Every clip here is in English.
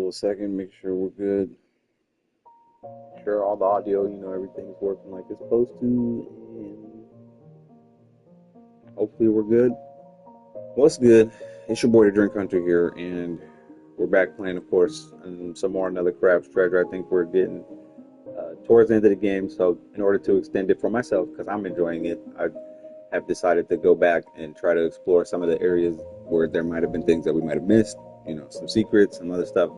little second, make sure we're good. Sure, all the audio, everything's working like it's supposed to, and hopefully we're good. What's good? It's your boy, the Drink Hunter here, and we're back playing, of course, some more Another Crab's Treasure. I think we're getting towards the end of the game, so in order to extend it for myself, because I'm enjoying it, I have decided to go back and try to explore some of the areas where there might have been things that we might have missed, some secrets, some other stuff.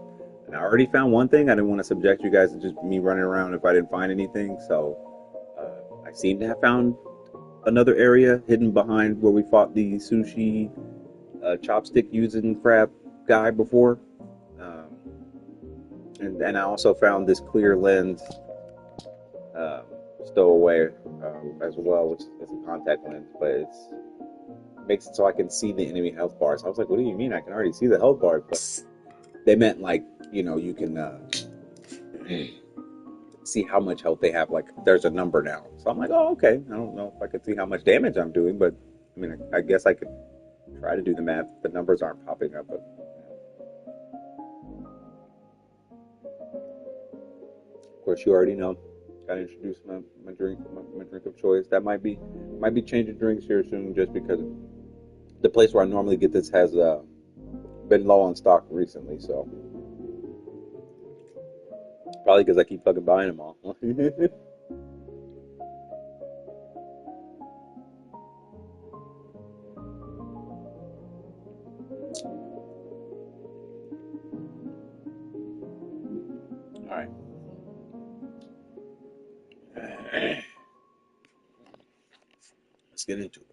And I already found one thing. I didn't want to subject you guys to just me running around if I didn't find anything. So I seem to have found another area hidden behind where we fought the sushi chopstick using crab guy before. And I also found this clear lens stowaway as well, which is a contact lens, but it makes it so I can see the enemy health bars. I was like, what do you mean? I can already see the health bars, but they meant like, you can see how much health they have. Like there's a number now. So I'm like, oh, okay. I don't know if I could see how much damage I'm doing, but I mean, I guess I could try to do the math. The numbers aren't popping up, but of course you already know. Gotta introduce my drink of choice. That might be changing drinks here soon, just because the place where I normally get this has been low on stock recently. So probably because I keep fucking buying them all. All right. Let's get into it.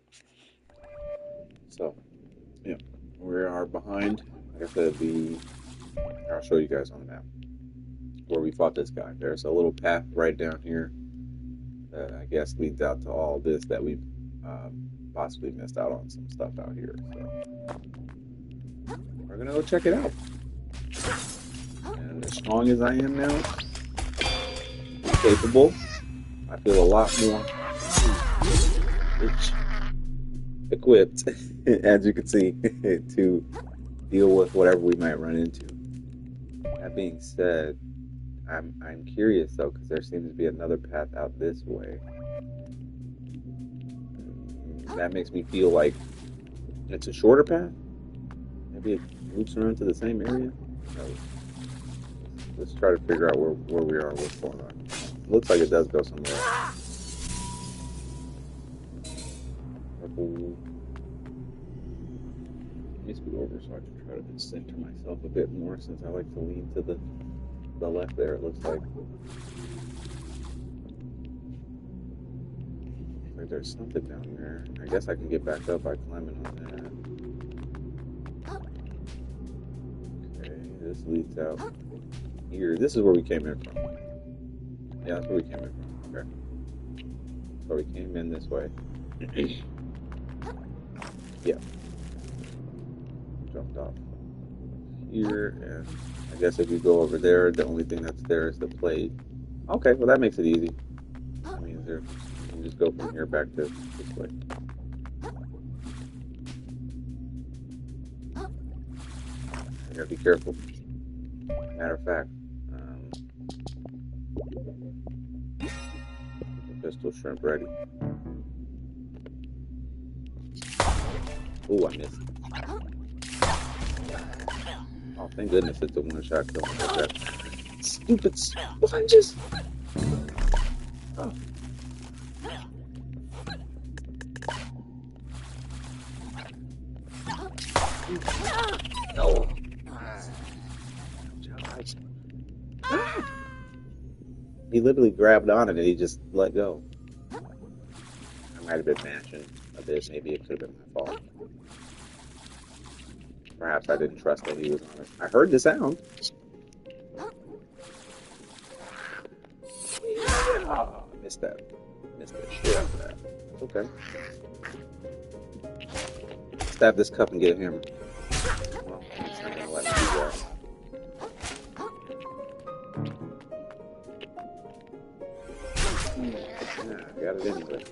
So, yeah, we are behind. Like I said, I'll show you guys on the map where we fought this guy. There's a little path right down here that I guess leads out to all this that we've possibly missed out on some stuff out here. So we're gonna go check it out. And as strong as I am now, capable, I feel a lot more equipped, as you can see, to deal with whatever we might run into. That being said, I'm curious though, because there seems to be another path out this way. That makes me feel like it's a shorter path. Maybe it loops around to the same area. No. Let's try to figure out where we are, what's going on. It looks like it does go somewhere. Let me scoot over so I can try to center myself a bit more, since I like to lean to the left there, it looks like. Like there's something down there. I guess I can get back up by climbing on that. Okay, this leads out here. This is where we came in from. Yeah, that's where we came in from. Okay. So we came in this way. Yeah. Jumped off here, and I guess if you go over there, the only thing that's there is the plate. Okay, well that makes it easy. I mean, you can just go from here back to this way. You gotta be careful. Matter of fact, pistol shrimp ready. Ooh, I missed. Oh, thank goodness it's a one-shot kill. That stupid sponges. Oh. No. He literally grabbed on it and he just let go. I might have been mashing a bit. Maybe it could have been my fault. Perhaps I didn't trust that he was on it. I heard the sound. Oh, I missed that. Missed that shit out of that. Okay. Stab this cup and get a hammer. Well, it's not gonna let me do that. Yeah, I got it anyway.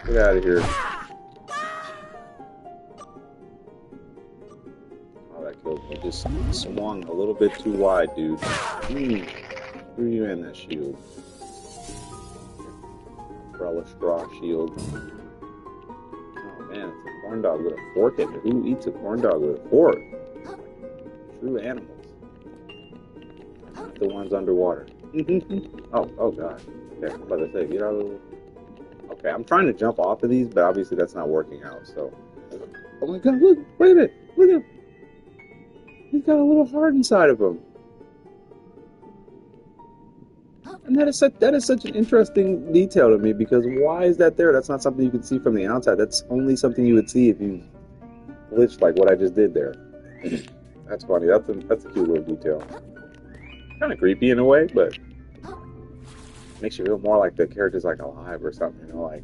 Get out of here. swung a little bit too wide, dude. Screw you and that shield. Umbrella straw shield. Oh man, it's a corn dog with a fork in it. Who eats a corn dog with a fork? True animals. Not the ones underwater. Oh god. Okay, I'm about to say, get out of the... Okay, I'm trying to jump off of these, but obviously that's not working out, so... Oh my god, look! Wait a minute! Look at him! He's got a little heart inside of him. And that is such an interesting detail to me, because why is that there? That's not something you can see from the outside. That's only something you would see if you glitched like what I just did there. That's funny. That's a cute little detail. Kind of creepy in a way, but makes you feel more like the character's like alive or something, you know, like,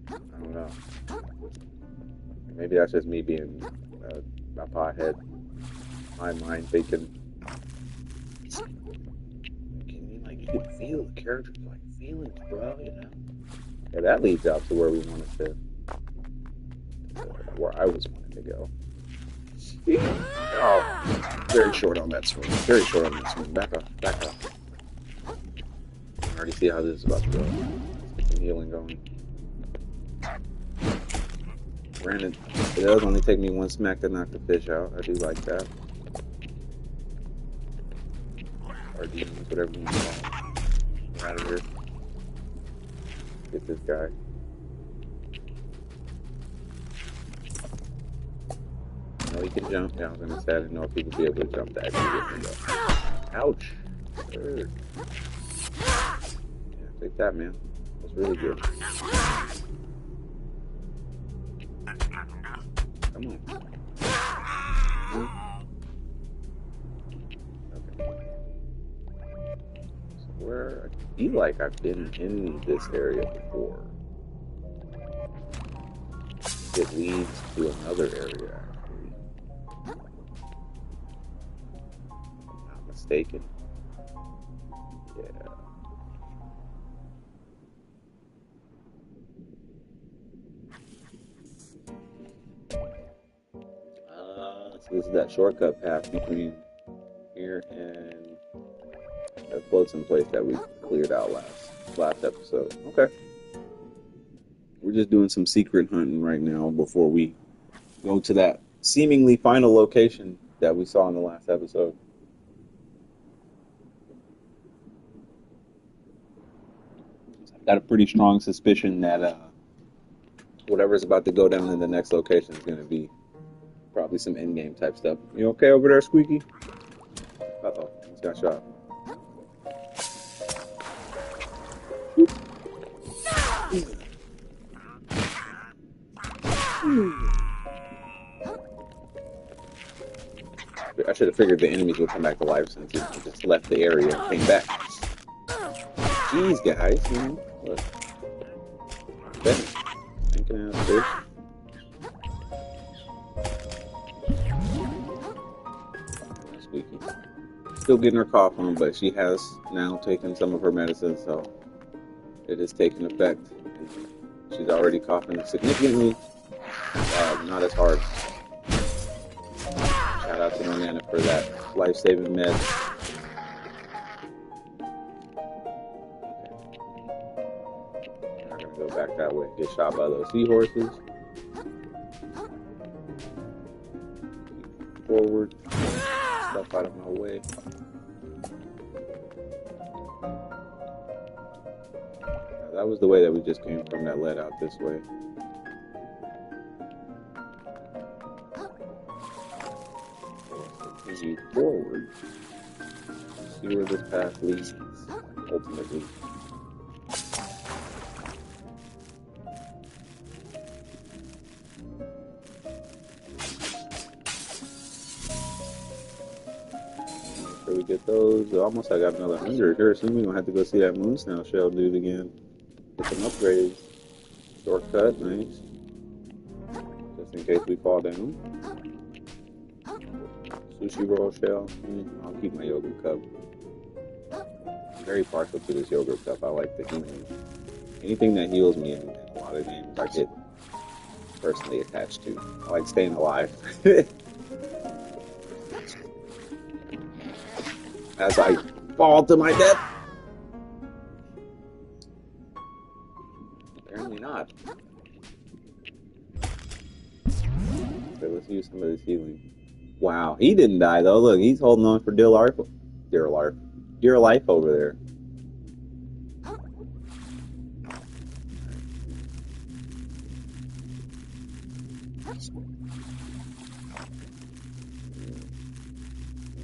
I don't know. Maybe that's just me being a pothead. My mind thinking. You can feel the character's like feelings, bro, you know. Yeah, that leads out to where we wanted to, where I was wanting to go. Oh, very short on that swing. Very short on that swing. Back up, back up. I can already see how this is about to go. Let's get some healing going. Granted, it does only take me one smack to knock the fish out. I do like that. Or demons, whatever you want to call them. Get out of here. Get this guy. I know he can jump. Yeah, I was going to say I didn't know if he would be able to jump that easy. Ouch. Third. Yeah, take that, man. That's really good. Come on. Okay. So where I feel like I've been in this area before. It leads to another area, actually. If I'm not mistaken. Yeah. So this is that shortcut path between here and that floating place that we cleared out last episode. Okay. We're just doing some secret hunting right now before we go to that seemingly final location that we saw in the last episode. I've got a pretty strong suspicion that whatever's about to go down in the next location is going to be probably some in-game type stuff. You okay over there, Squeaky? Uh-oh, he's got shot. I should have figured the enemies would come back to life since he just left the area and came back. Jeez, guys, you know, look. Thinking out fish. Squeaky. Still getting her cough on, but she has now taken some of her medicine, so it is taking effect. She's already coughing significantly, not as hard. Shout out to my Nana for that life-saving med. Okay. I'm gonna go back that way. Get shot by those seahorses. Forward. Stuff out of my way. That was the way that we just came from that led out this way. Continue forward. See where this path leads, ultimately. So we get those. Almost I got another 100 here. Soon we're going to have to go see that moon snail shell dude again. Get some upgrades. Shortcut, nice. Just in case we fall down. Sushi roll shell. I'll keep my yogurt cup. I'm very partial to this yogurt cup. I like the healing. Anything that heals me in a lot of games I get personally attached to. I like staying alive. as I fall to my death. Apparently not. Okay, let's use some of this healing. Wow, he didn't die though. Look, he's holding on for dear life. Dear life. Dear life over there.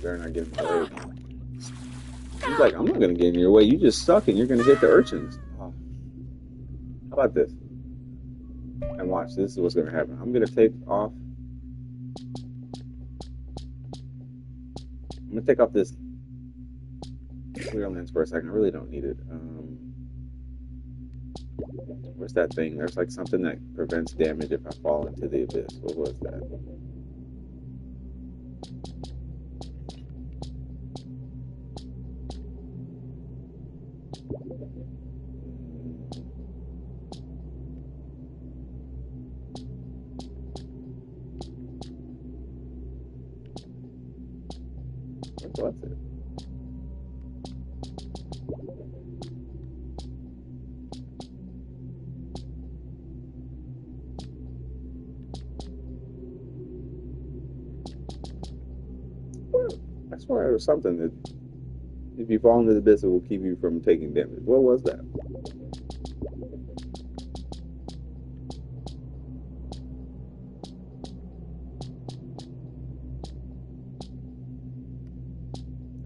Better not get in my way. He's like, I'm not gonna get in your way. You just suck and you're gonna hit the urchins. Oh. How about this? And watch, this is what's gonna happen. I'm gonna take off. I'm gonna take off this clear lens for a second. I really don't need it. What's that thing? There's like something that prevents damage if I fall into the abyss. What was that? What was it? I swear it was something that if you fall into the abyss, it will keep you from taking damage. What was that?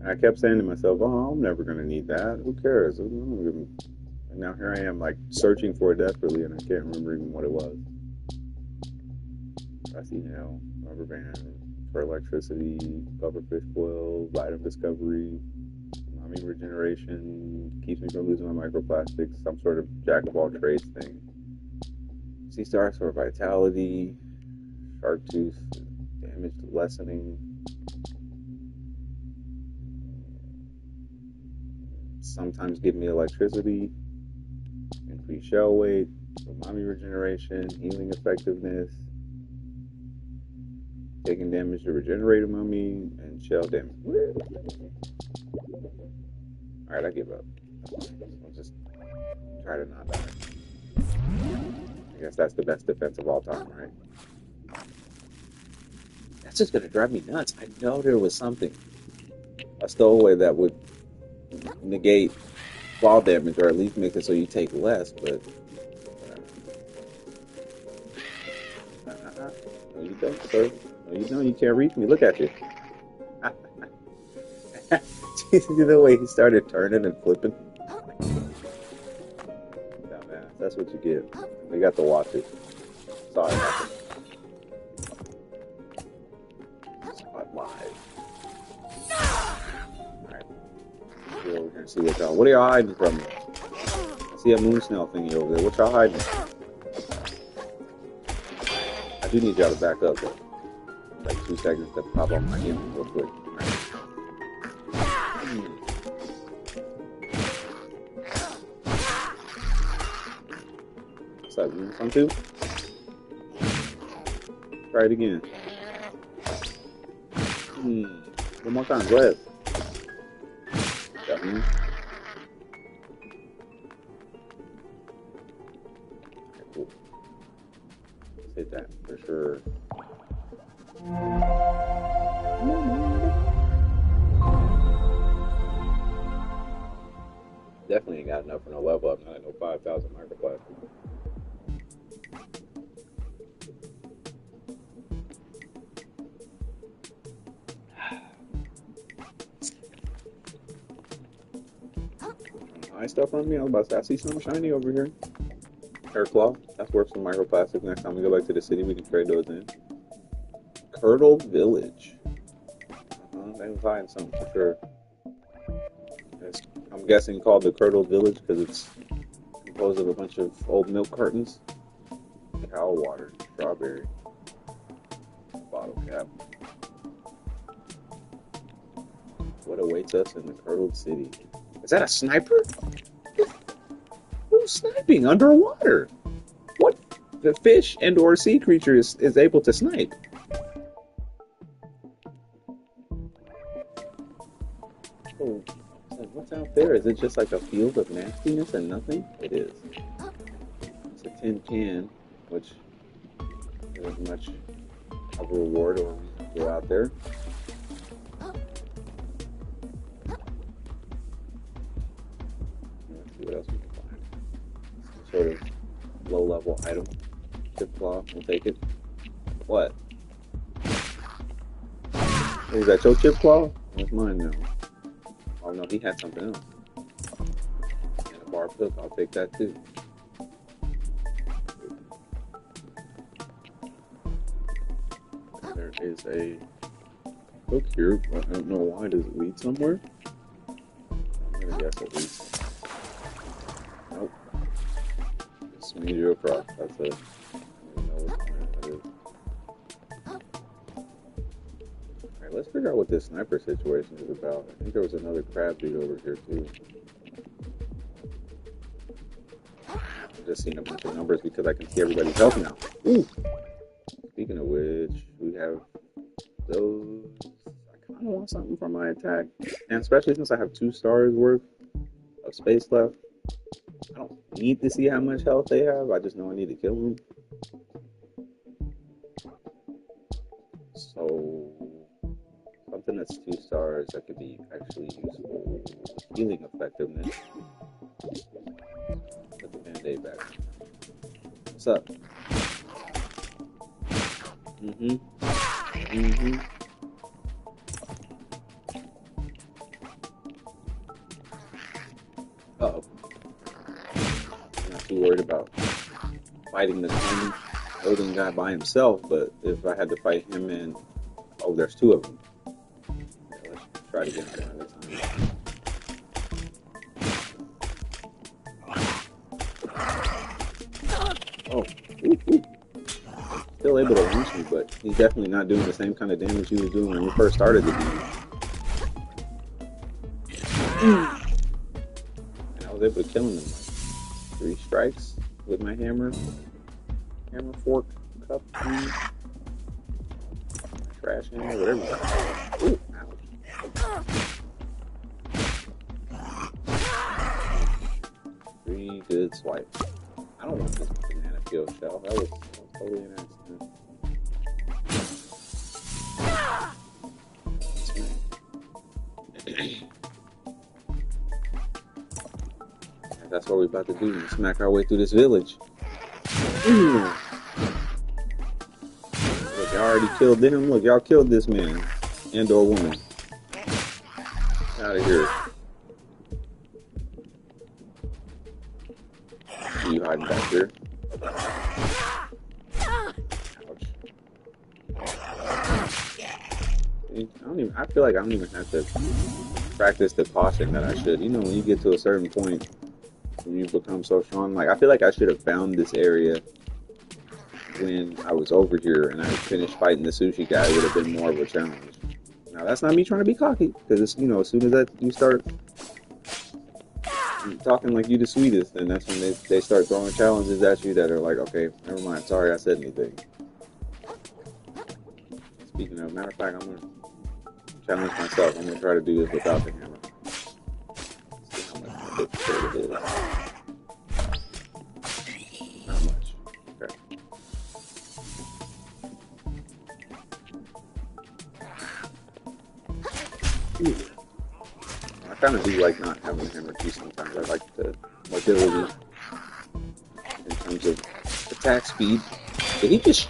I kept saying to myself, "Oh, I'm never gonna need that. Who cares?" And now here I am, like searching for it desperately, and I can't remember even what it was. I see now rubber band for electricity, pufferfish coil, item discovery, mommy regeneration, keeps me from losing my microplastics, some sort of jack of all trades thing. Sea stars for vitality, shark tooth, damage lessening. Sometimes give me electricity, increase shell weight, mommy regeneration, healing effectiveness, taking damage to regenerate a mummy, and shell damage. Alright, I give up. I'll just try to not die. I guess that's the best defense of all time, right? That's just gonna drive me nuts. I know there was something. A stowaway that would negate fall damage, or at least make it so you take less, but no you don't, sir. No you don't, you can't reach me. Look at you. See the way he started turning and flipping? Dumbass, that's what you get. We got to watch it. Sorry. Saw it live. Over here and see what y'all. What are y'all hiding from me? I see a moon snail thingy over there. What y'all hiding? I do need y'all to back up though. Like 2 seconds to pop off my healing real quick. What's up? You want some too? Try it again. One more time. Go ahead. Got me. Okay, cool. Let's hit that for sure. Definitely ain't got enough for no level up. Not at no 5,000 microplastic. Nice stuff on me. I was about to say, I see something shiny over here. Hair cloth. That's worth some microplastic. Next time we go back to the city, we can trade those in. Curdled Village. They can find something for sure. It's, I'm guessing called the Curdled Village because it's composed of a bunch of old milk cartons. Cow water, strawberry, bottle cap. What awaits us in the Curdled City? Is that a sniper? Who's sniping underwater? What the fish and or sea creature is able to snipe? Is it just like a field of nastiness and nothing? It is. It's a tin can, which isn't much of a reward or reason to go out there. Let's see what else we can find. Some sort of low-level item. Chip claw, we'll take it. What? Is that your chip claw? That's mine now. Oh no, he had something else. And a bar flip, I'll take that too. And there is a hook here, but I don't know why. Does it lead somewhere? I'm gonna guess it leads. Nope. It's meteor across. That's it. I don't know what planet that is. Alright, let's figure out what this sniper situation is about. I think there was another crab dude over here too. I've just seen a bunch of numbers because I can see everybody's health now. Ooh. Speaking of which, we have those. I kind of want something for my attack. And especially since I have 2 stars worth of space left. I don't need to see how much health they have. I just know I need to kill them. So, something that's 2 stars that could be actually useful. Healing effectiveness. Put the band-aid back. What's up? Uh-oh. I'm not too worried about fighting the tiny holding guy by himself, but if I had to fight him and... Oh, there's 2 of them. Yeah, let's try to get him one at a time. Oh, ooh. Still able to reach me, but he's definitely not doing the same kind of damage he was doing when we first started the game. And I was able to kill him in like 3 strikes with my hammer, fork, cup, trash hammer, whatever. Ooh, ouch. 3 good swipes. I don't want this banana peel shell. That was totally an accident. That's what we're about to do. Smack our way through this village. Look, y'all already killed him. Look, y'all killed this man and or woman. Get out of here. See you hiding back here. I feel like I don't even have to practice the caution that I should. You know, when you get to a certain point, when you become so strong, like I feel like I should have found this area when I was over here and I finished fighting the sushi guy. It would have been more of a challenge. Now that's not me trying to be cocky, because it's, you know, as soon as that you start talking like you the sweetest, then that's when they start throwing challenges at you that are like, okay, never mind, sorry I said anything. Speaking of, matter of fact, I'm gonna challenge myself. I'm gonna try to do this without the hammer. See how much difficult it is. Not much. Okay. Ooh. I kind of do like not having a hammer too sometimes. I like the mobility in terms of attack speed. Did he just...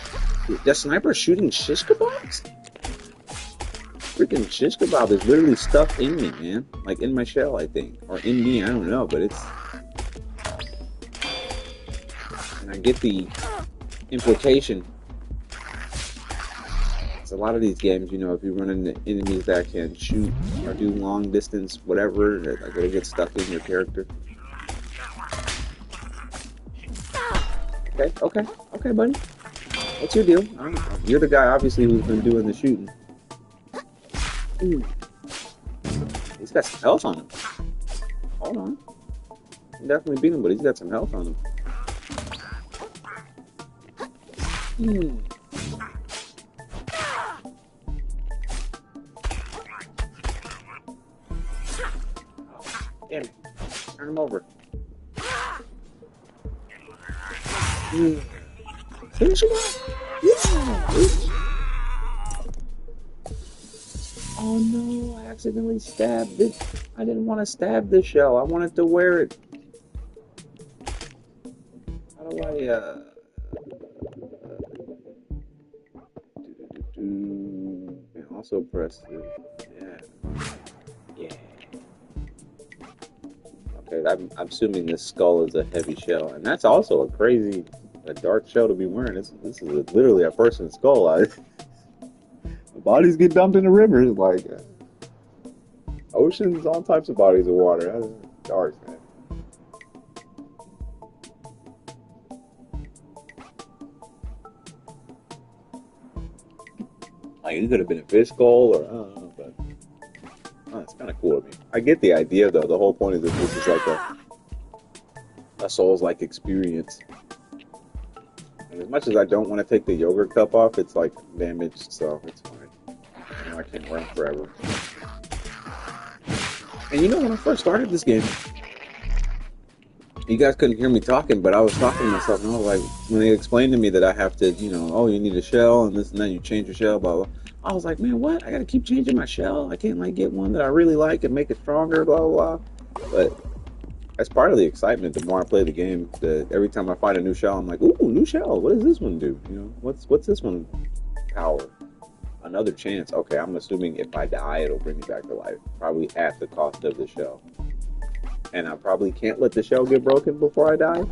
That sniper shooting shish kebabs? Freaking shish kebab is literally stuck in me, man. Like in my shell, I think. Or in me, I don't know, but it's... And I get the implication. It's a lot of these games, you know, if you run into enemies that can shoot or do long distance, whatever, like it'll get stuck in your character. Okay, buddy. What's your deal? You're the guy, obviously, who's been doing the shooting. Ooh. He's got some health on him. Hold on. I definitely beat him, but he's got some health on him. Damn it. Turn him over. Finish him off. Yeah. Oh no, I accidentally stabbed it. I didn't want to stab the shell. I wanted to wear it. How do I, and also press the, yeah. Okay, I'm assuming this skull is a heavy shell, and that's also a dark shell to be wearing. This is literally a person's skull. The bodies get dumped in the rivers, like oceans, all types of bodies of water. That's dark, man. Like it could have been a fish skull, or I don't know, but it's kind of cool to me. I get the idea, though. The whole point is that this is like a Souls-like experience. And as much as I don't want to take the yogurt cup off, it's like damaged, so it's fine. You know, I can't wear them forever. And you know, when I first started this game, you guys couldn't hear me talking, but I was talking to myself, and I was like, when they explained to me that I have to, you know, oh, you need a shell, and this and that, you change your shell, blah, blah. I was like, man, what? I gotta keep changing my shell? I can't, like, get one that I really like and make it stronger, blah, blah, blah. But that's part of the excitement. The more I play the game, every time I find a new shell, I'm like, ooh, new shell. What does this one do? You know, what's this one power? Another chance. Okay, I'm assuming if I die, it'll bring me back to life. Probably half the cost of the shell. And I probably can't let the shell get broken before I die.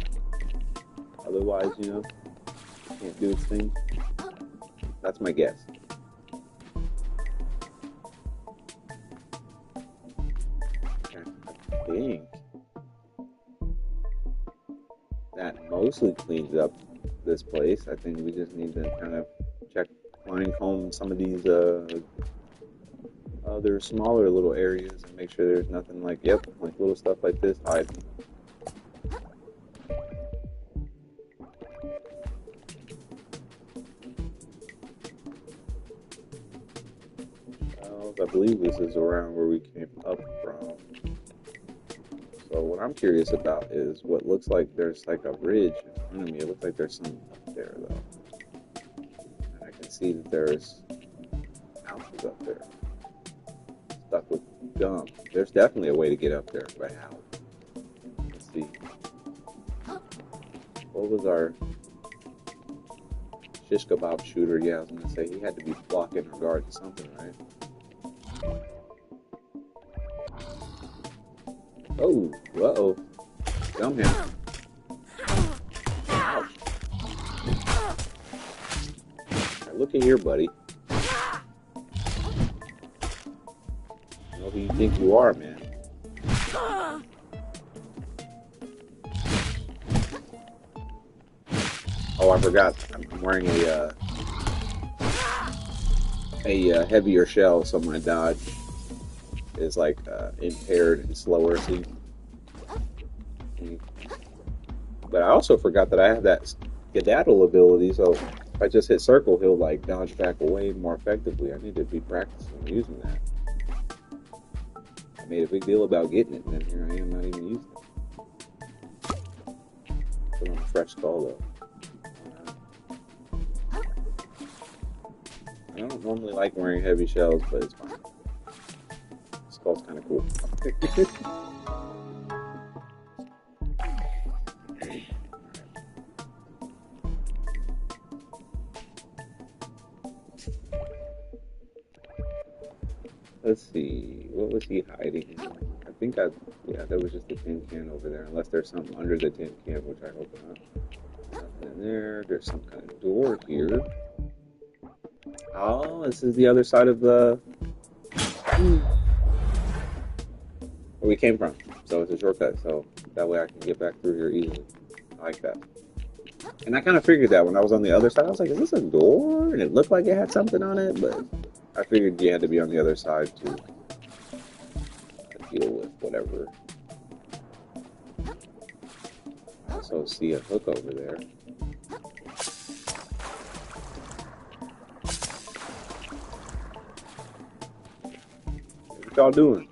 Otherwise, you know, it can't do its thing. That's my guess. I think that mostly cleans up this place. I think we just need to kind of line comb some of these other smaller little areas and make sure there's nothing like little stuff like this hiding. I believe this is around where we came up from. So what I'm curious about is what looks like there's like a ridge in front of me. It looks like there's something up there though. And I can see that there's houses up there. Stuck with gum. There's definitely a way to get up there, but how? Let's see. What was our shish kebab shooter? Yeah, I was gonna say he had to be blocking or guarding something, right? Oh, uh-oh. Dumb him. Ouch. Now, look at here, buddy. I know who you think you are, man. Oh, I forgot. I'm wearing a heavier shell, so my dodge is like impaired and slower. See? But I also forgot that I have that skedaddle ability, so if I just hit circle, he'll like dodge back away more effectively. I need to be practicing using that. I made a big deal about getting it, and then here I am not even using it. Put on a fresh skull though. I don't normally like wearing heavy shells, but it's fine. Skull's kind of cool. Let's see, what was he hiding? I think there was just a tin can over there, unless there's something under the tin can, which I hope not. Nothing in there. There's some kind of door here. Oh, this is the other side of the where we came from. So it's a shortcut, so that way I can get back through here easily. I like that. And I kind of figured that when I was on the other side. I was like, is this a door? And it looked like it had something on it, but I figured you had to be on the other side to deal with whatever. I also see a hook over there. What y'all doing?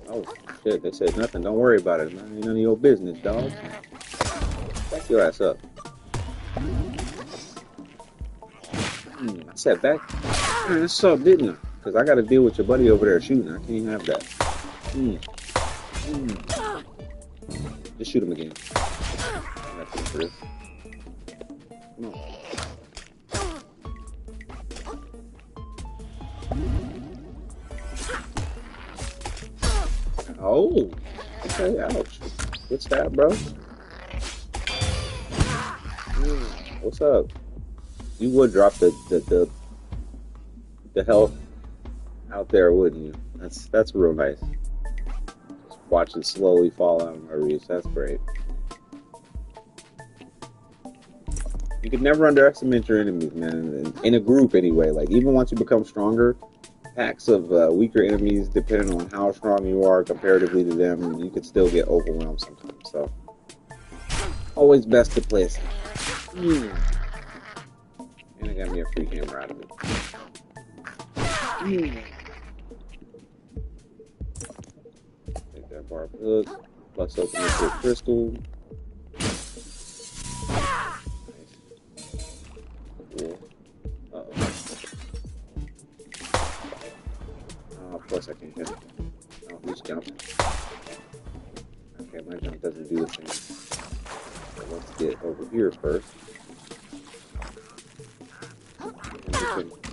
Oh, shit, they said nothing. Don't worry about it, man. Ain't none of your business, dog. Back your ass up. I said back. Man, that's up, didn't I? Because I got to deal with your buddy over there shooting. I can't have that. Just shoot him again. I'm not for this. Come on. Oh, okay, ouch. Good stab, bro. What's up? You would drop the health out there, wouldn't you? That's real nice. Just watch it slowly fall out of my reach. That's great. You can never underestimate your enemies, man. In a group, anyway. Like even once you become stronger, packs of weaker enemies, depending on how strong you are comparatively to them, you could still get overwhelmed sometimes. So, always best to play safe. And it got me a free camera out of it. Take that barb hook, plus open it to a crystal. Nice. Cool. Of course I can't hit it. Oh, he's jumping. Okay, my jump doesn't do the same. So let's get over here first.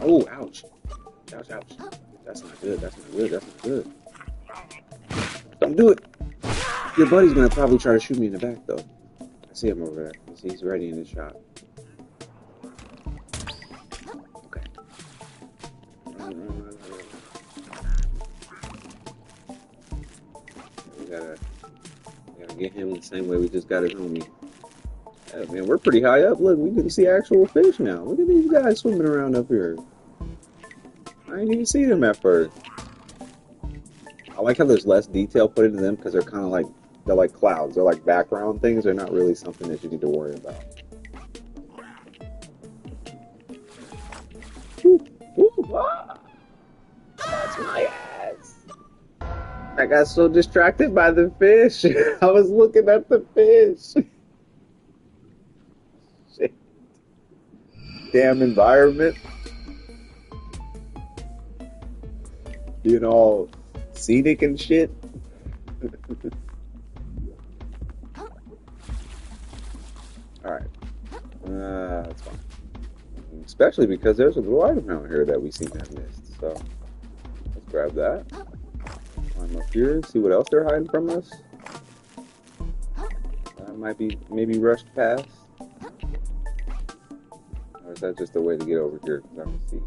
Oh, ouch. Ouch, ouch. That's not good, that's not good, that's not good. Don't do it! Your buddy's gonna probably try to shoot me in the back, though. I see him over there. He's ready in his shot. Okay. Run. We gotta get him the same way we just got his homie. Man, we're pretty high up. Look, we can see actual fish now. Look at these guys swimming around up here. I didn't even see them at first. I like how there's less detail put into them because they're kind of like, they're like clouds. They're like background things. They're not really something that you need to worry about. That's my ass. I got so distracted by the fish. I was looking at the fish. Shit. Damn environment. Being all scenic and shit. Alright. That's fine. Especially because there's a little item out here that we seem to have missed. So, let's grab that. Climb up here, see what else they're hiding from us. That might be maybe rushed past. Or is that just a way to get over here? Because I don't see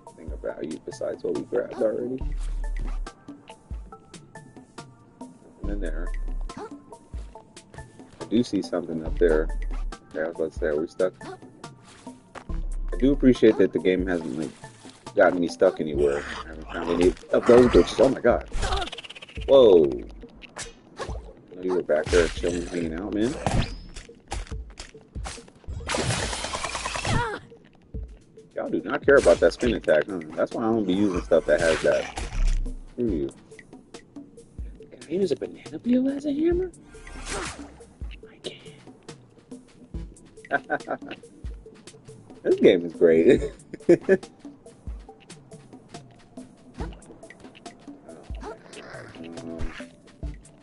anything of value besides what we grabbed already. Nothing in there. I do see something up there. Okay, I was about to say, are we stuck? I do appreciate that the game hasn't like gotten me stuck anywhere. I haven't found any of those glitches. Oh my god. Whoa. I know you were back there chilling, hanging out, man. Y'all do not care about that spin attack, huh? That's why I don't be using stuff that has that. Screw you. Can I use a banana peel as a hammer? I can. This game is great.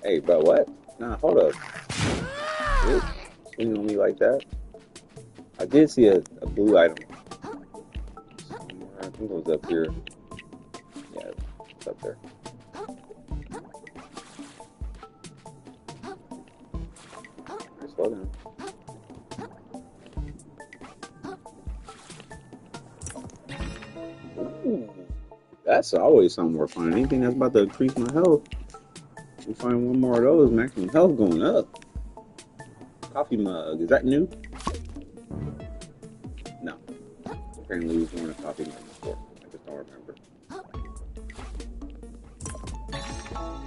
Hey, bro, what? Nah, hold up. Dude, swing on me like that. I did see a blue item. Somewhere. I think it was up here. Yeah, it's up there. Alright, slow down. Ooh, that's always something worth finding. Anything that's about to increase my health. We'll find one more of those, maximum health going up. Coffee mug, is that new? No. Apparently we've worn a coffee mug before. I just don't remember.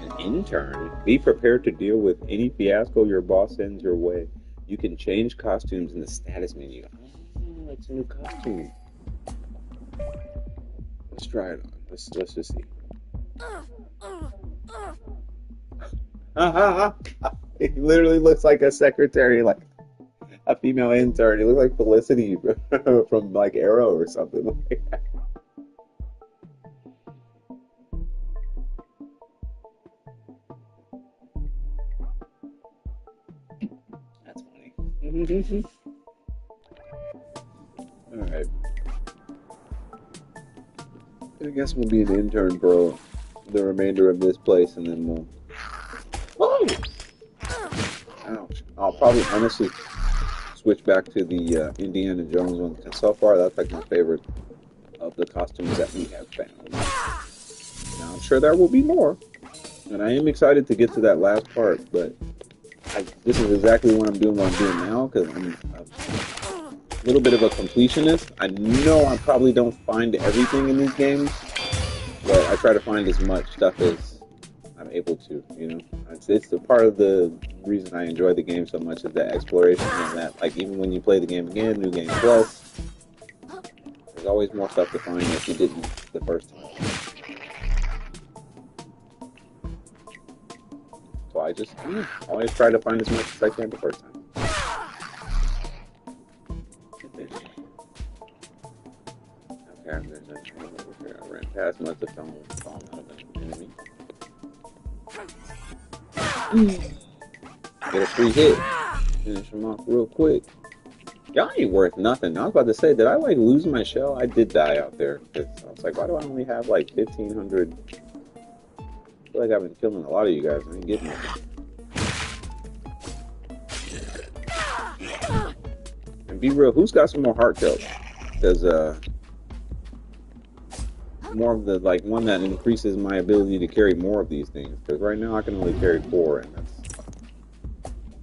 An intern. Be prepared to deal with any fiasco your boss sends your way. You can change costumes in the status menu. Oh, it's a new costume. Let's try it on. Let's just see. He literally looks like a secretary, like a female intern. He looks like Felicity from like Arrow or something. That's funny. All right. I guess we'll be an intern for the remainder of this place, and then we'll. Oh! Ouch. I'll probably honestly switch back to the Indiana Jones one because so far that's like my favorite of the costumes that we have found. Now I'm sure there will be more, and I am excited to get to that last part. But this is exactly what I'm doing now because I'm a little bit of a completionist. I know I probably don't find everything in these games, but I try to find as much stuff as I'm able to. You know, it's the part of the reason I enjoy the game so much is that exploration and that, like, even when you play the game again, New Game Plus, there's always more stuff to find that you didn't the first time. So I just always try to find as much as I can the first time. Okay, there's a train over here. I ran past, must have fallen out of an enemy. Get a free hit. Finish him off real quick. Y'all ain't worth nothing. I was about to say, did I like lose my shell? I did die out there. Cause I was like, why do I only have like 1,500? I feel like I've been killing a lot of you guys. I ain't getting nothing. And be real, who's got some more heart kills? Because more of the like one that increases my ability to carry more of these things. Because right now I can only carry 4, and that's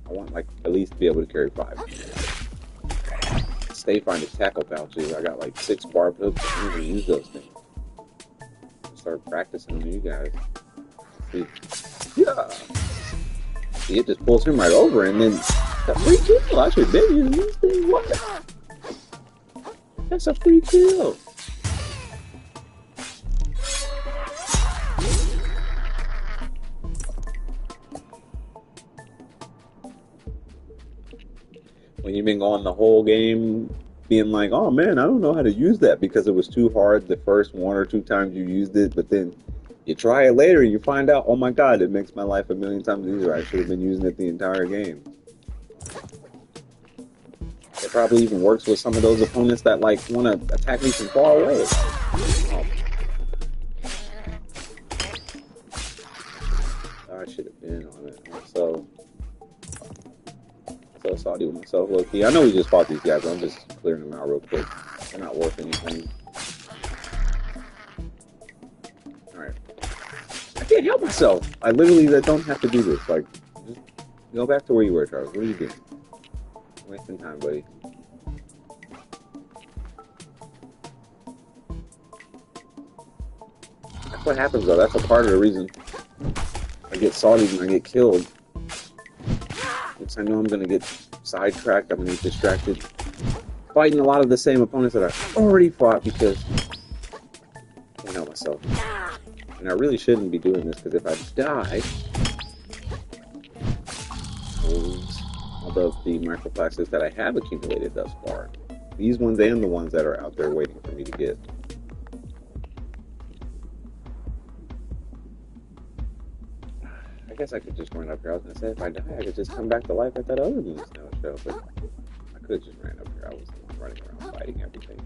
I want like at least be able to carry 5. Stay finding tackle pouches. I got like 6 barbed hooks. I don't even use those things. Start practicing on you guys. See, yeah. See, it just pulls him right over, and then that's a free kill. I should have been using these things. What? That's a free kill. When you've been going the whole game being like, oh man, I don't know how to use that because it was too hard the first 1 or 2 times you used it, but then you try it later and you find out, oh my god, it makes my life a million times easier. I should have been using it the entire game. It probably even works with some of those opponents that like want to attack me from far away. Oh. I should have been on it. So salty with myself, low key. I know we just fought these guys, but I'm just clearing them out real quick. They're not worth anything. Alright. I can't help myself. I don't have to do this. Like, just go back to where you were, Charles. What are you doing? Wasting time, buddy. That's what happens, though. That's a part of the reason I get salty when I get killed. I know I'm going to get sidetracked, I'm going to get distracted, fighting a lot of the same opponents that I've already fought because I can't help myself. And I really shouldn't be doing this because if I die, all of the microplastics that I have accumulated thus far, these ones and the ones that are out there waiting for me to get. I guess I could just run up here. I was gonna say if I die, I could just come back to life at that other news now show, but I could have just ran up here. I was the one running around fighting everything.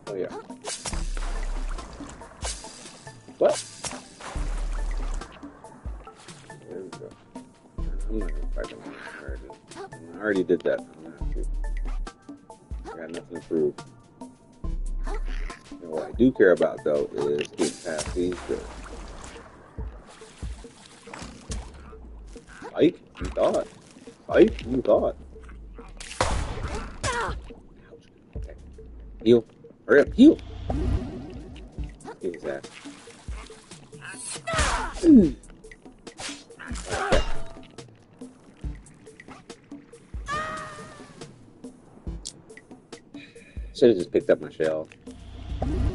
Oh yeah. What? There we go. I'm not gonna fight them. I already did that. I'm gonna have to. I got nothing to prove. And what I do care about, though, is getting past these guys. Spike? You thought. Spike? You thought. Ouch. Okay. Heal. Hurry up. Heal. Get his ass. Okay. Should have just picked up my shell,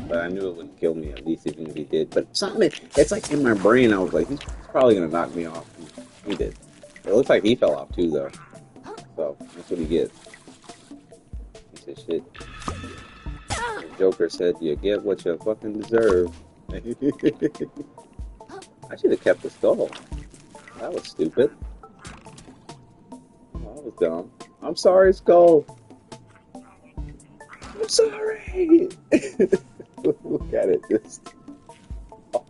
but I knew it wouldn't kill me at least even if he did. But something, it's like in my brain, I was like, he's probably gonna knock me off. He did. It looks like he fell off too, though. So that's what he gets. Piece of shit. The Joker said, "You get what you fucking deserve." I should have kept the skull. That was stupid. Oh, that was dumb. I'm sorry, Skull. I'm sorry. Look at it, just. Oh.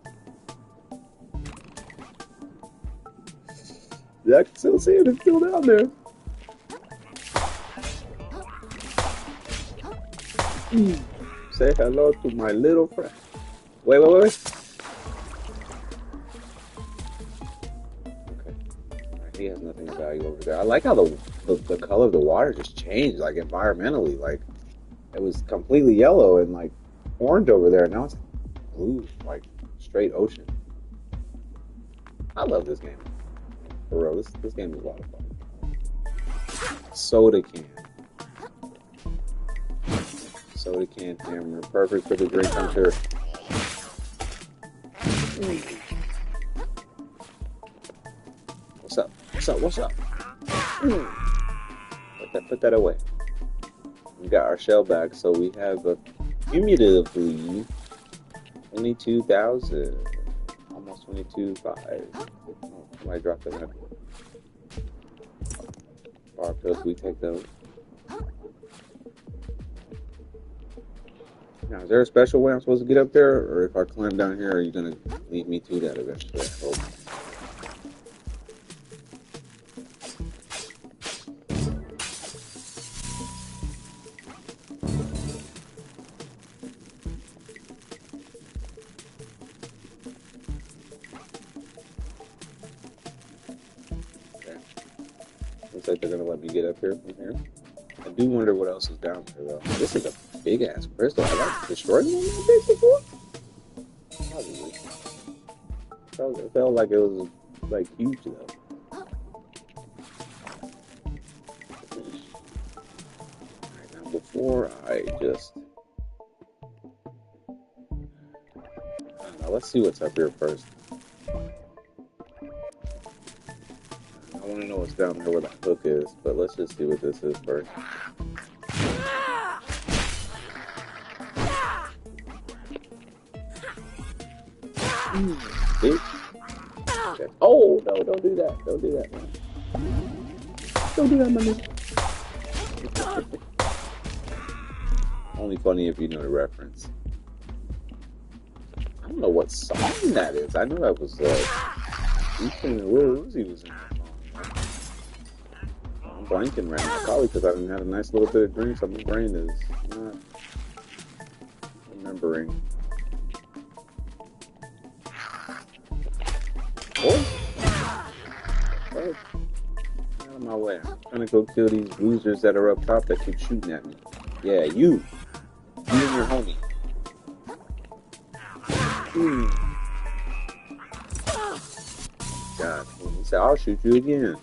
Yeah, I can still see it. It's still down there. Say hello to my little friend. Wait. Okay. Right, he has nothing of value over there. I like how the color of the water just changed, like environmentally. Like it was completely yellow and like orange over there. Now it's blue, like straight ocean. I love this game. For real, this game is a lot of fun. Soda can. Soda can hammer. Perfect for the drink hunter. What's up? Put that away. We got our shell back, so we have a cumulatively 22,000. Almost 22,500. Oh, somebody dropped that. Bar pills, we take those. Now, is there a special way I'm supposed to get up there? Or if I climb down here, are you going to lead me to that eventually? I hope. Okay. Looks like they're going to let me get up here from here. I do wonder what else is down there, though. This is a big ass crystal. Have I destroyed one of these things before? Probably. It felt like it was like huge though. Alright, now before I just let's see what's up here first. I want to know what's down there where that hook is, but let's just see what this is first. See? Okay. Oh, no, don't do that. Don't do that, man. Don't do that, man. Only funny if you know the reference. I don't know what song that is. I know that was, Ethan and Lil Uzi was in that song. I'm blanking right now. Probably because I didn't have a nice little bit of drink, so my brain is not remembering. Oh, out of my way. I'm trying to go kill these losers that are up top that keep shooting at me. Yeah, you and your homie. God, he said, I'll shoot you again.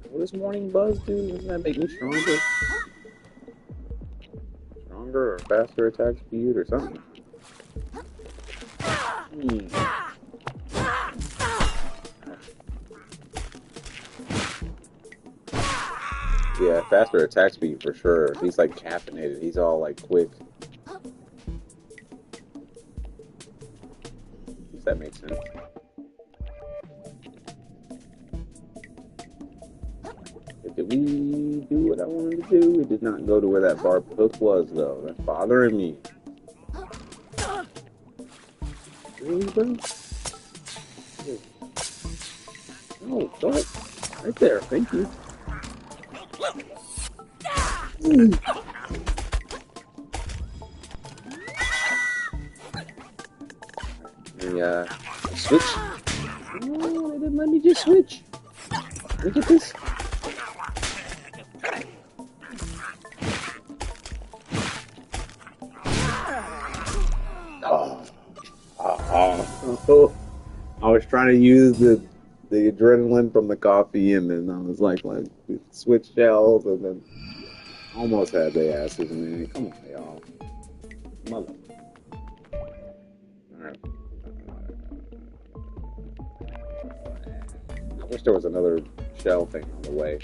What does morning buzz do? Doesn't that make me stronger? Stronger or faster attack speed or something? Yeah, faster attack speed for sure. He's like caffeinated. He's all like quick. Does that make sense? Did we do what I wanted to do? We did not go to where that barbed hook was, though. That's bothering me. Really, bro? No, don't. Right there. Thank you. Switch. Oh, they didn't let me just switch. Look at this. Oh. I was trying to use the the adrenaline from the coffee, and then I was like switch shells, and then almost had their asses, man. Come on, y'all. Mother. All right. I wish there was another shell thing on the way.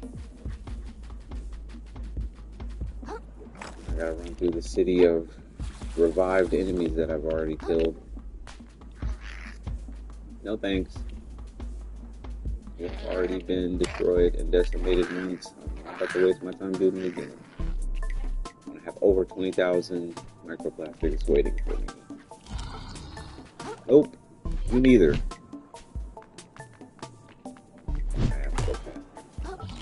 I gotta run through the city of revived enemies that I've already killed. No thanks. You've already been destroyed and decimated once. I'm not about to waste my time doing it again. I have over 20,000 microplastics waiting for me. Nope, you neither. I have to go past. That was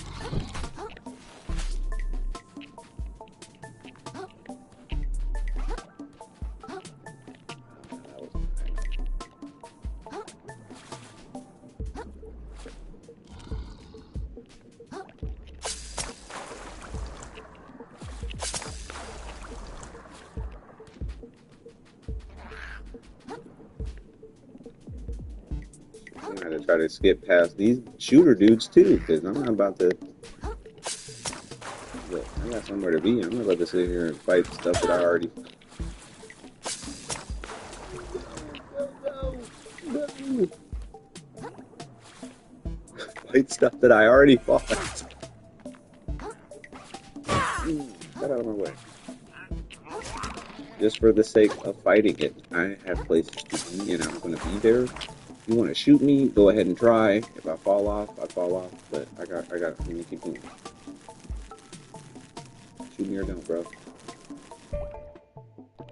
I'm gonna try to skip past these shooter dudes too, because I'm not about to. Look, I got somewhere to be. I'm not about to sit here and fight stuff that I already. No. Fight stuff that I already fought. Get out of my way. Just for the sake of fighting it, I have places to be, and I'm gonna be there. You want to shoot me? Go ahead and try. If I fall off, I fall off. But I got. I'm gonna keep moving. Shoot me or don't, bro.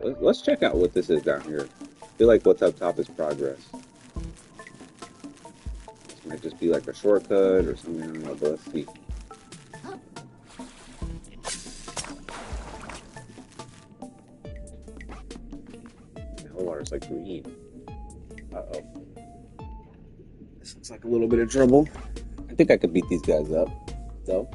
Let's check out what this is down here. I feel like what's up top is progress. This might just be like a shortcut or something. I don't know, but let's see. Now the water's like green. Uh-oh. This looks like a little bit of trouble. I think I could beat these guys up, though.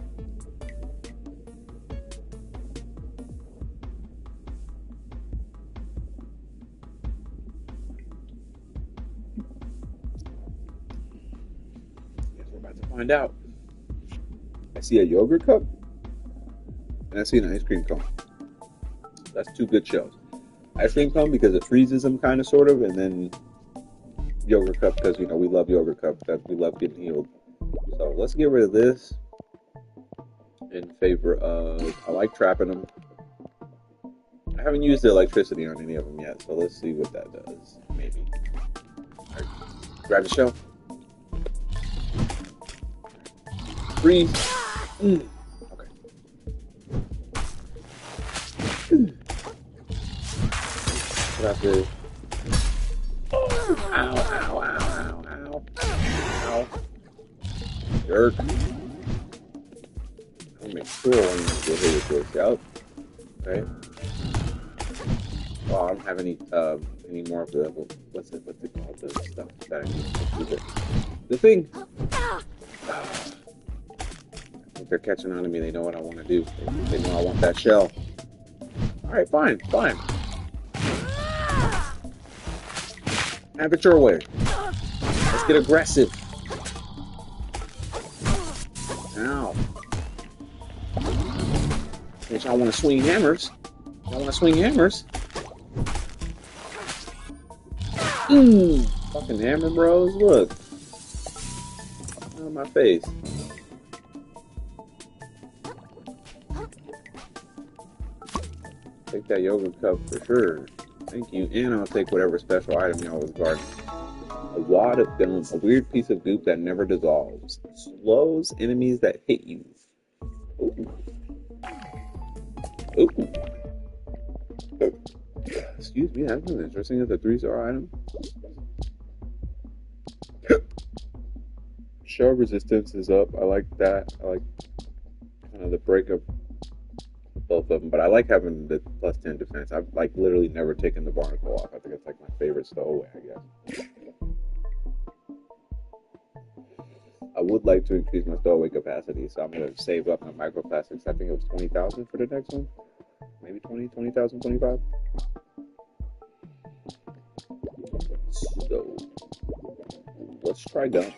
Guess we're about to find out. I see a yogurt cup, and I see an ice cream cone. That's two good shows. Ice cream cone because it freezes them, kind of, sort of, and then yogurt cup because, you know, we love yogurt cup, because we love getting healed. So let's get rid of this in favor of, I like trapping them. I haven't used the electricity on any of them yet, so let's see what that does, maybe. All right, grab the shell. Freeze. Okay. What I do? Ow, ow, ow, ow, ow. Ow. Jerk. I'll make sure I'm going to get hit with this out. Okay. Oh, I don't have any more of the, what's it called? The stuff that I need to do. The thing. I think they're catching on to me. They know what I want to do. They know I want that shell. Alright, fine. Have it your way. Let's get aggressive. Ow. Bitch, I want to swing hammers. Fucking hammer bros, look. On my face. Take that yogurt cup for sure. Thank you. And I'll take whatever special item y'all was guarding. A wad of film, a weird piece of goop that never dissolves. Slows enemies that hit you. Ooh. Ooh. Excuse me, that's interesting. It's a 3-star item. Shell resistance is up. I like that. I like kind of the breakup of both of them, but I like having the plus 10 defense. I've like literally never taken the barnacle off. I think it's like my favorite stowaway, I guess. I would like to increase my stowaway capacity, so I'm going to save up my microplastics. I think it was 20,000 for the next one. Maybe 20,000, 25. So, let's try gum.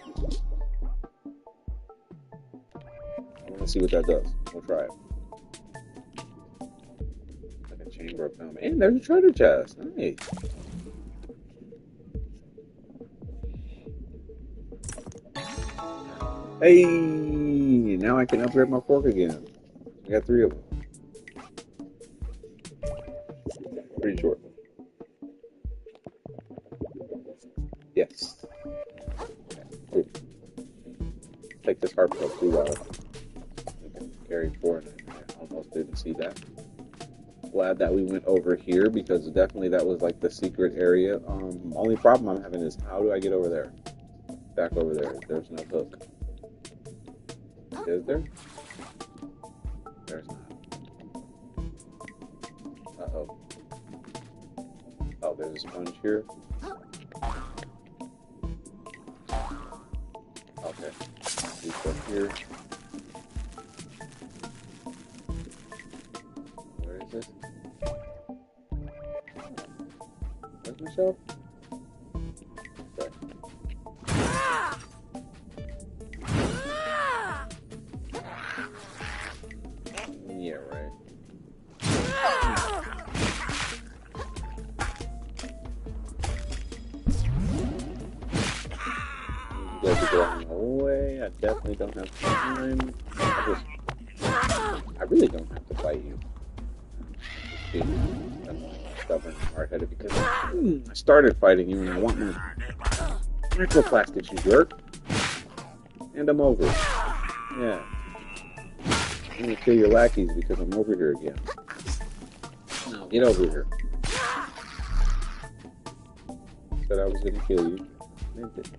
want to see what that does. We'll try it. Like a chamber of film. And there's a treasure chest. Nice. Hey, now I can upgrade my fork again. I got 3 of them. Pretty short. Yes. Okay. Take this heart pill too while we can carry forward. I almost didn't see that. Glad that we went over here because definitely that was like the secret area. Only problem I'm having is how do I get over there? Back over there. There's no hook. Is there? There's not. Uh-oh. Oh, there's a sponge here. Okay. These up here. Where is this? Where's my shelf? Sorry. Yeah, right. You guys are going away. I definitely don't have time. I really don't have to fight you. I'm stubborn and hard-headed because I started fighting you and I want my microplastics, you jerk. And I'm over. Yeah. I'm gonna kill your lackeys because I'm over here again. Now get over here. Said I was gonna kill you. Meant it.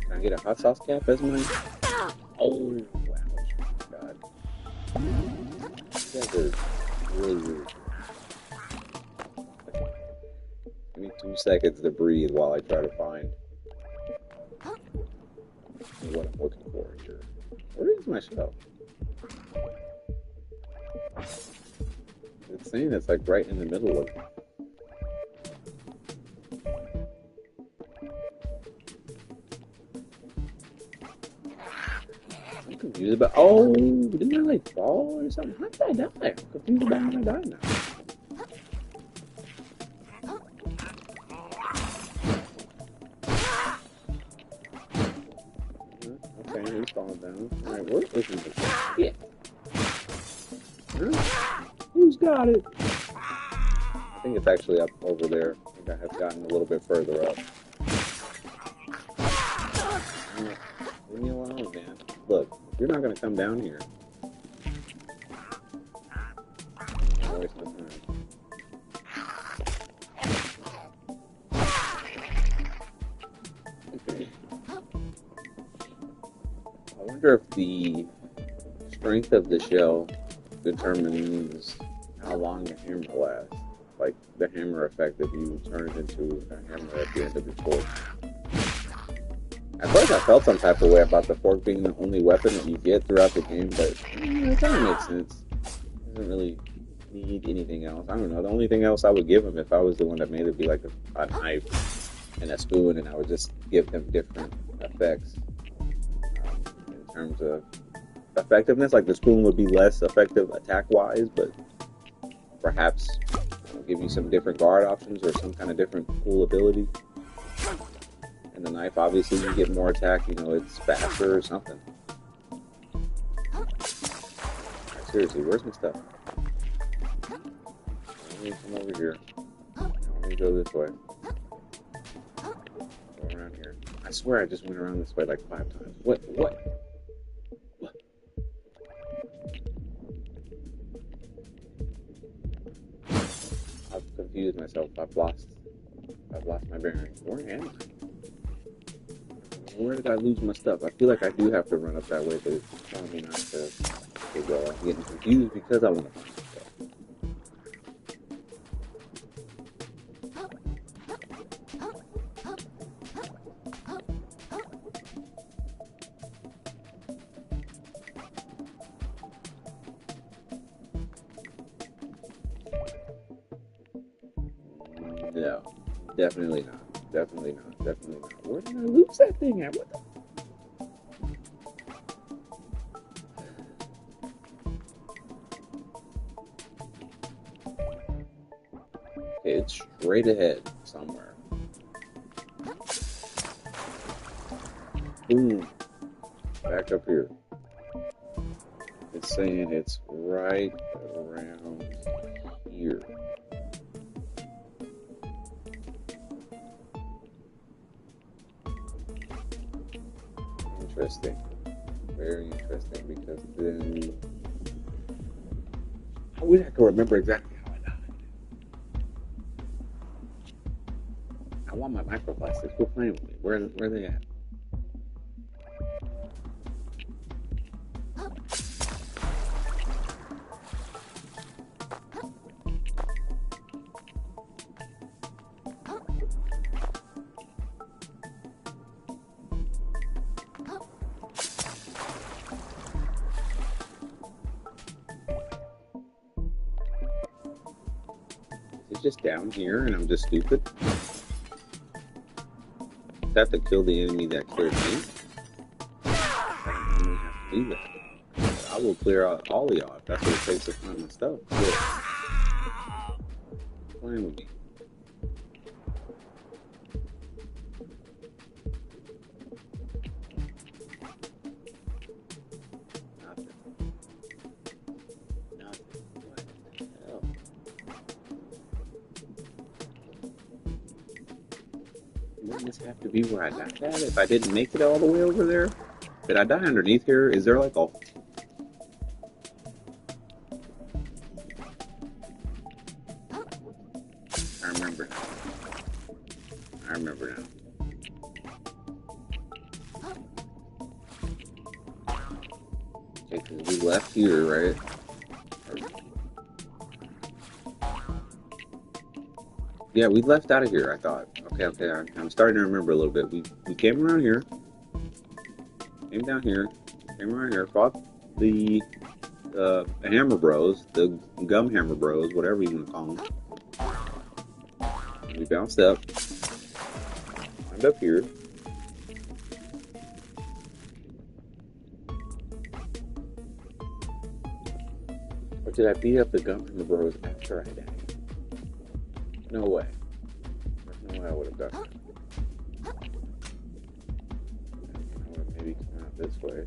Can I get a hot sauce cap as mine? Oh wow. God. You guys are really rude. Give me 2 seconds to breathe while I try to find what I'm looking for here. Where is my shelf? It's saying it's like right in the middle of it. I'm confused about. Oh, didn't I like fall or something? How did I die? I'm confused about how I died now. Okay, he's falling down. Alright, where is he? Yeah. Who's got it? I think it's actually up over there. I think I have gotten a little bit further up. Leave me alone, man. Look, you're not gonna come down here. Don't waste my time. Okay. I wonder if the strength of the shell determines how long the hammer lasts. Like the hammer effect if you turn it into a hammer at the end of the fork. At first I felt some type of way about the fork being the only weapon that you get throughout the game, but it kind of makes sense. It doesn't really need anything else. I don't know. The only thing else I would give him if I was the one that made it would be like a knife and a spoon, and I would just give them different effects in terms of effectiveness. Like the spoon would be less effective attack-wise, but perhaps give you some different guard options or some kind of different cool ability. And the knife, obviously, you get more attack. You know, it's faster or something. Right, seriously, where's my stuff? I need to come over here. Let me go this way. Go around here. I swear I just went around this way like 5 times. What? I've confused myself. I've lost my bearings. Where am I? Where did I lose my stuff? I feel like I do have to run up that way, but it's telling me not to go. I'm getting confused because I want to find stuff. No, definitely not. Definitely not. Definitely not. Where did I lose that thing at? What the? It's straight ahead somewhere. Boom. Back up here. It's saying it's right around here. Interesting. Very interesting, because then I wish I could remember exactly how I died. I want my microplastics. Quit playing with me. Where are they at? It's just down here and I'm just stupid. I have to kill the enemy that cleared me. I don't really have to do that. I will clear out all of y'all if that's what it takes to find my stuff. Good. Playing with me. Nothing. Nothing. What the hell? Wouldn't this have to be where I died at if I didn't make it all the way over there? Did I die underneath here? Is there like a... I remember now. I remember now. Okay, because we left here, right? Yeah, we left out of here, I thought. Okay, I'm starting to remember a little bit. We came around here. Came down here. Came around here. Fought the Hammer Bros. The Gum Hammer Bros. Whatever you want to call them. We bounced up. Climbed up here. Or did I beat up the Gum Hammer Bros after I died? No way. There's no way I would have done that. I would have maybe come out this way.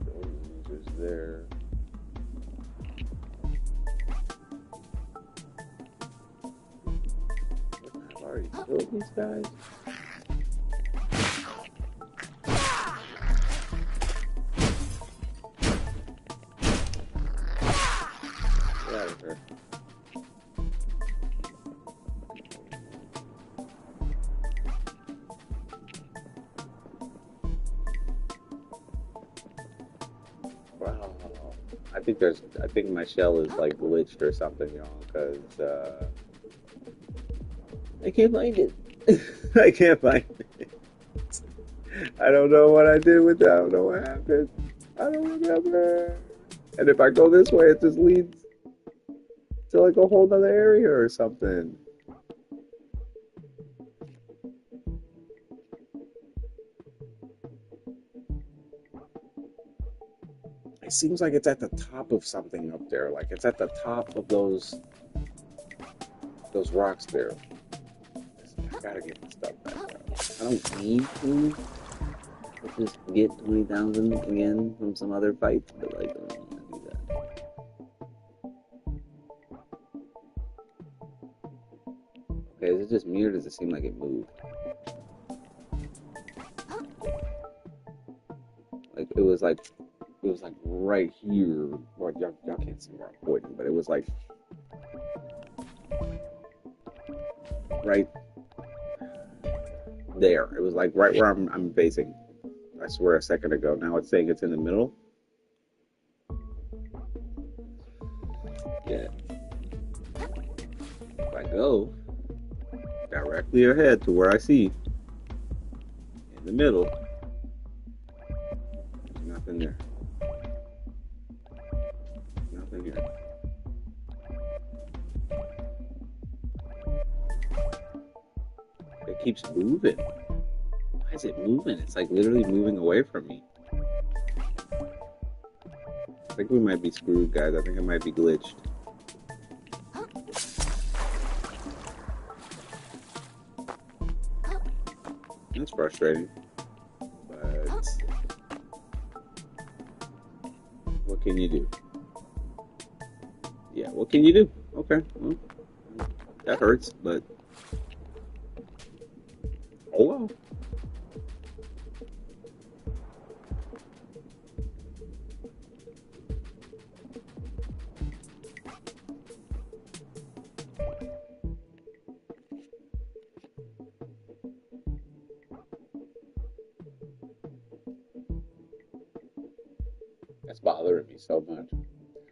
Those losers there. I've already killed these guys. Get out of here. Wow. I think my shell is like glitched or something, y'all, because I can't find it. I can't find it. I don't know what I did with that. I don't know what happened. I don't remember. And if I go this way, it just leads to like a whole other area or something. It seems like it's at the top of something up there. Like it's at the top of those rocks there. I gotta get the stuff back out. I don't need to just get 20,000 again from some other fight, but like I don't want to do that. Okay, is it just me or does it seem like it moved? Like it was like right here. Well, y'all can't see where I'm pointing, but it was like right there. It was like right where I'm facing. I swear a second ago. Now it's saying it's in the middle. Yeah. If I go directly ahead to where I see in the middle, there's nothing there. Nothing here. It keeps moving. Why is it moving? It's like literally moving away from me. I think we might be screwed, guys. I think it might be glitched. It's frustrating, but what can you do? Yeah, what can you do? Okay, well, that hurts, but oh well. That's bothering me so much.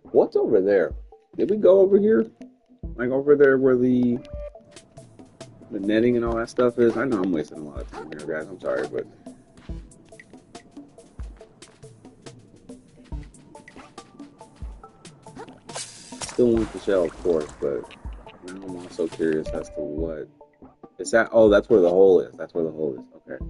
What's over there? Did we go over here? Like over there where the netting and all that stuff is? I know I'm wasting a lot of time here, guys. I'm sorry, but still want the shell, of course, but now I'm also curious as to what is that. Oh, that's where the hole is. That's where the hole is. Okay.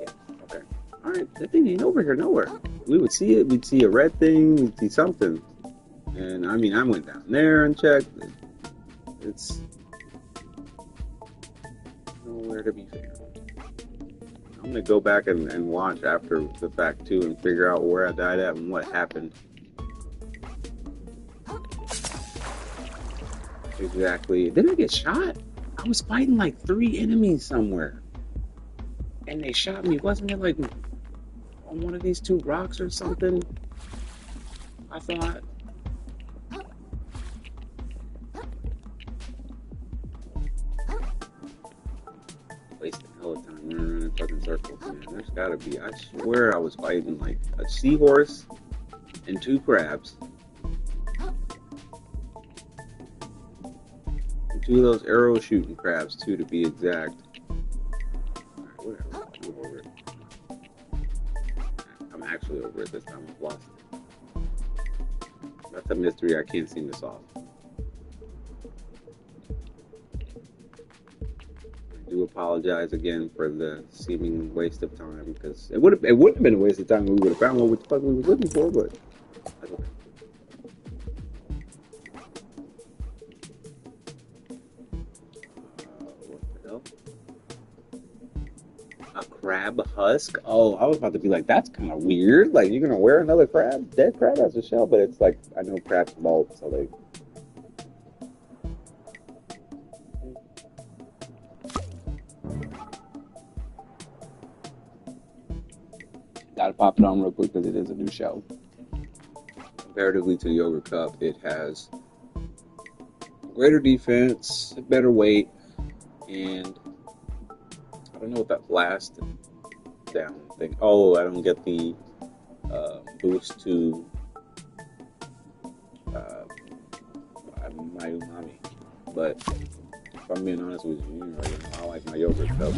Yeah. Okay. All right. That thing ain't over here nowhere. We would see it. We'd see a red thing. We'd see something. And I mean, I went down there and checked. It's nowhere to be found. I'm gonna go back and watch after the fact too, and figure out where I died at and what happened. Exactly. Did I get shot? I was fighting like 3 enemies somewhere, and they shot me. Wasn't it like on one of these 2 rocks or something? I thought. Wasting hell of time running around in fucking circles, man. There's gotta be. I swear I was fighting like a seahorse and 2 crabs. And 2 of those arrow shooting crabs, too, to be exact. Alright, whatever. I'm over it. I'm actually over it this time. I've lost it. That's a mystery I can't seem to solve. I do apologize again for the seeming waste of time, because it wouldn't have been a waste of time when we would have found what the fuck we was looking for, but that's okay. What the hell? A crab husk? Oh, I was about to be like, that's kind of weird. Like, you're gonna wear another crab? Dead crab as a shell, but it's like, I know crabs molt, so they. Gotta pop it on real quick because it is a new shell. Comparatively to the Yogurt Cup, it has greater defense, better weight, and I don't know what that last down thing. Oh, I don't get the boost to my umami. But if I'm being honest with you, I like my Yogurt Cup.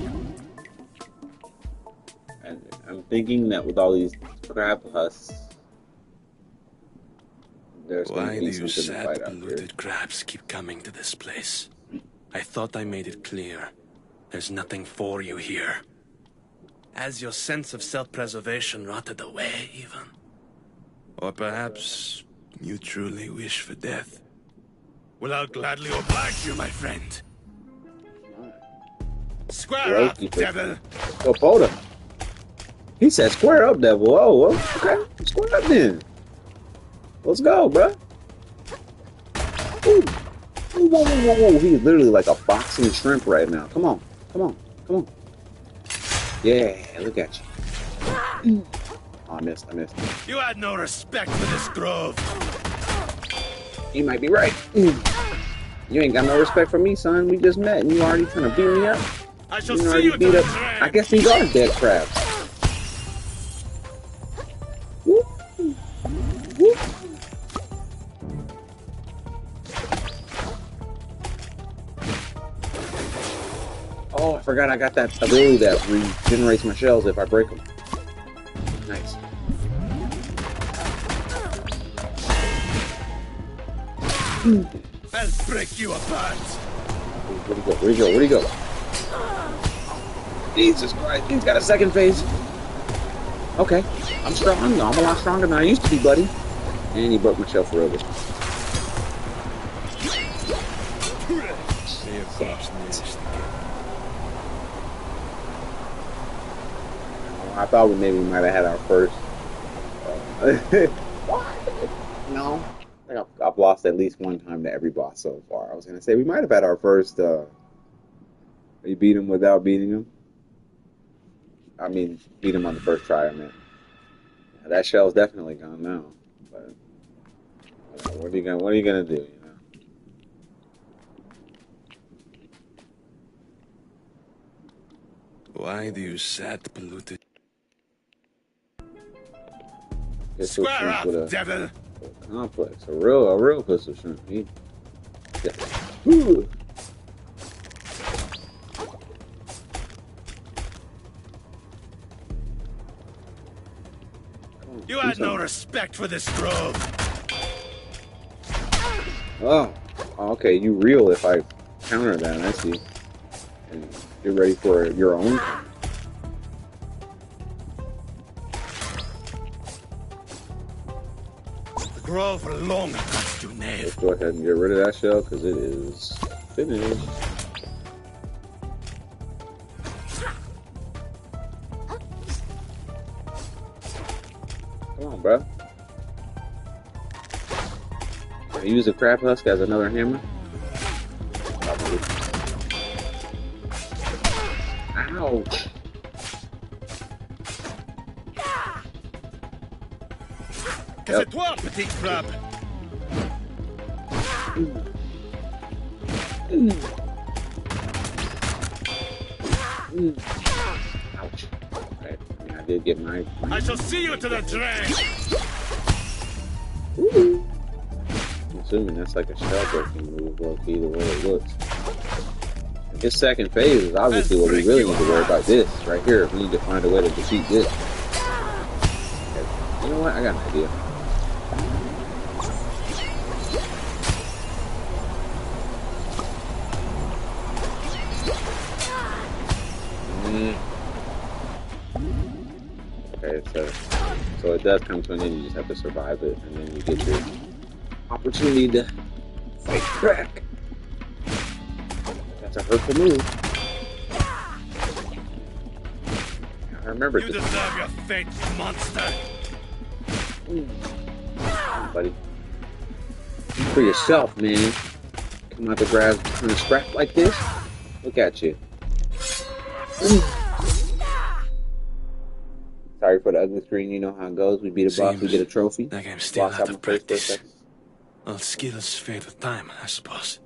And I'm thinking that with all these crab husks, there's going to be something to fight out here. Why do you sad, polluted crabs keep coming to this place? I thought I made it clear. There's nothing for you here. Has your sense of self-preservation rotted away, even? Or perhaps you truly wish for death? Well, I'll gladly oblige you, my friend. Square up, devil! Go Poda. He said square up, devil. Oh, well, okay. Square up then. Let's go, bro. Ooh. Whoa, whoa, whoa, whoa. He's literally like a boxing shrimp right now. Come on. Come on. Come on. Yeah, look at you. Oh, I missed. You had no respect for this grove. You might be right. You ain't got no respect for me, son. We just met and you already trying to beat me up. I shall see you beat up. I guess these are dead crabs. Whoop. Whoop. Oh, I forgot I got that ability that regenerates my shells if I break them. Nice. I'll break you apart. Where'd he go? Jesus Christ, he's got a second phase. Okay, I'm strong. I'm a lot stronger than I used to be, buddy. And he broke my shell forever. I thought we maybe might have had our first. No, I think I've lost at least one time to every boss so far. I was gonna say we might have had our first. We beat him without beating him. I mean, beat him on the first try. I mean, that shell's definitely gone now. But what are you gonna do? You know. Why do you set polluted? Pistol Square shrimp up, with a devil! complex, a real pistol shrimp. Yeah. Whew. You had no respect for this grove. Oh, okay. You reel if I counter that. I see. And you're ready for your own. The grove will long cost you, knave. Let's go ahead and get rid of that shell because it is finished. Come on, bro. Can I use the crab husk as another hammer? Ouch. Que c'est toi, petit crabe? Ouch. Okay. I mean, I did get my. I shall see you to the drain. I'm assuming that's like a shell breaking move, low key, the way it looks. This second phase is obviously what we really need to worry about. This right here. We need to find a way to defeat this. Okay. You know what? I got an idea. Okay, so it does come to an end. You just have to survive it, and then you get your opportunity to fight back. That's a hurtful move. I remember You this. deserve your fate, monster. Buddy. For yourself, man. Come out the grass trying to scrap like this? Look at you. Sorry for the ugly screen, you know how it goes. We beat a boss, we get a trophy. Like I'm still Boss out my of face for a practice. second. All skills fade with time, I suppose.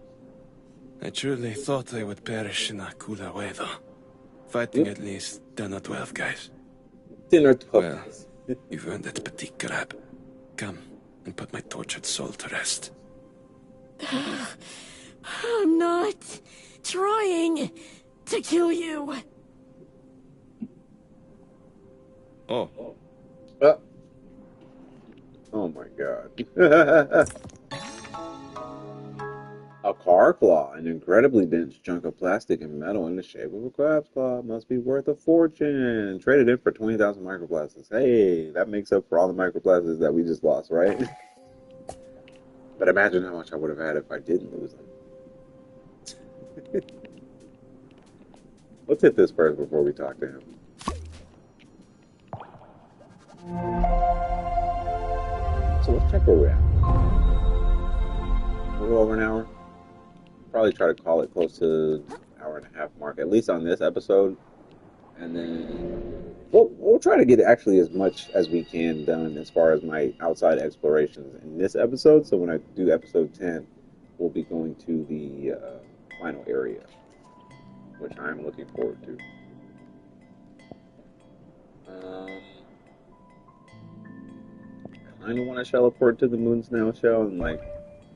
I truly thought I would perish in a cooler way, though. Fighting at least 10 or 12 guys. 10 or 12. Well, you've earned it, petit crab. Come and put my tortured soul to rest. I'm not trying to kill you. Oh. Oh my god. A car claw, an incredibly dense chunk of plastic and metal in the shape of a crab's claw, must be worth a fortune. Traded in for 20,000 microplastics. Hey, that makes up for all the microplastics that we just lost, right? But imagine how much I would have had if I didn't lose them. Let's hit this first before we talk to him. So let's check where we're at. A little over an hour. Probably try to call it close to hour and a half mark, at least on this episode. And then we'll try to get actually as much as we can done as far as my outside explorations in this episode. So when I do episode 10, we'll be going to the final area, which I'm looking forward to. I don't want to teleport to the moon snail shell and like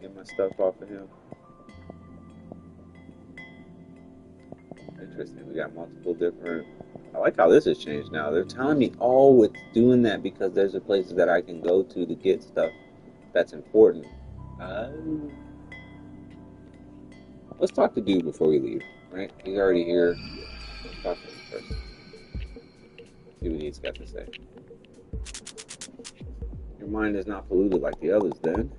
get my stuff off of him. Interesting. We got multiple different. I like how this has changed now. They're telling me, oh, it's doing that because there's a places that I can go to get stuff that's important. Let's talk to dude before we leave, right? He's already here. Let's talk to him first. See what he's got to say. Your mind is not polluted like the others, then?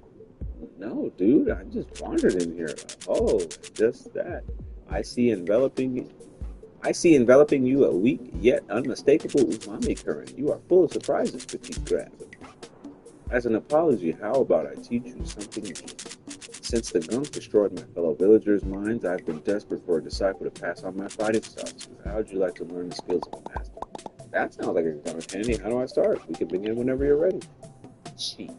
No, dude, I just wandered in here. Oh, just that. I see enveloping I see enveloping you a weak yet unmistakable umami current. You are full of surprises, petite crab. As an apology, how about I teach you something new? Since the gunk destroyed my fellow villagers' minds, I've been desperate for a disciple to pass on my fighting styles to. How would you like to learn the skills of a master? That sounds like it's kind of handy. How do I start? We can begin whenever you're ready. Shit.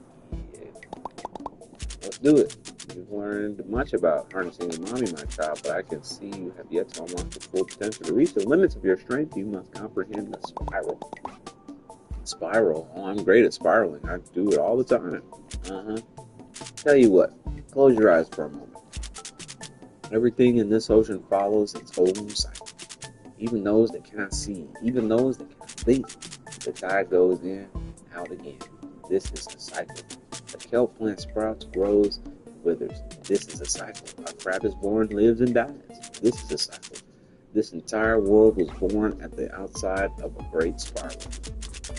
Let's do it. You've learned much about harnessing umami, my child, but I can see you have yet to unlock the full potential. To reach the limits of your strength, you must comprehend the spiral. Spiral? Oh, I'm great at spiraling. I do it all the time. Tell you what, close your eyes for a moment. Everything in this ocean follows its own cycle. Even those that cannot see, even those that cannot think, the tide goes in, out again. This is a cycle. A kelp plant sprouts, grows, withers. This is a cycle. A crab is born, lives, and dies. This is a cycle. This entire world was born at the outside of a great spiral.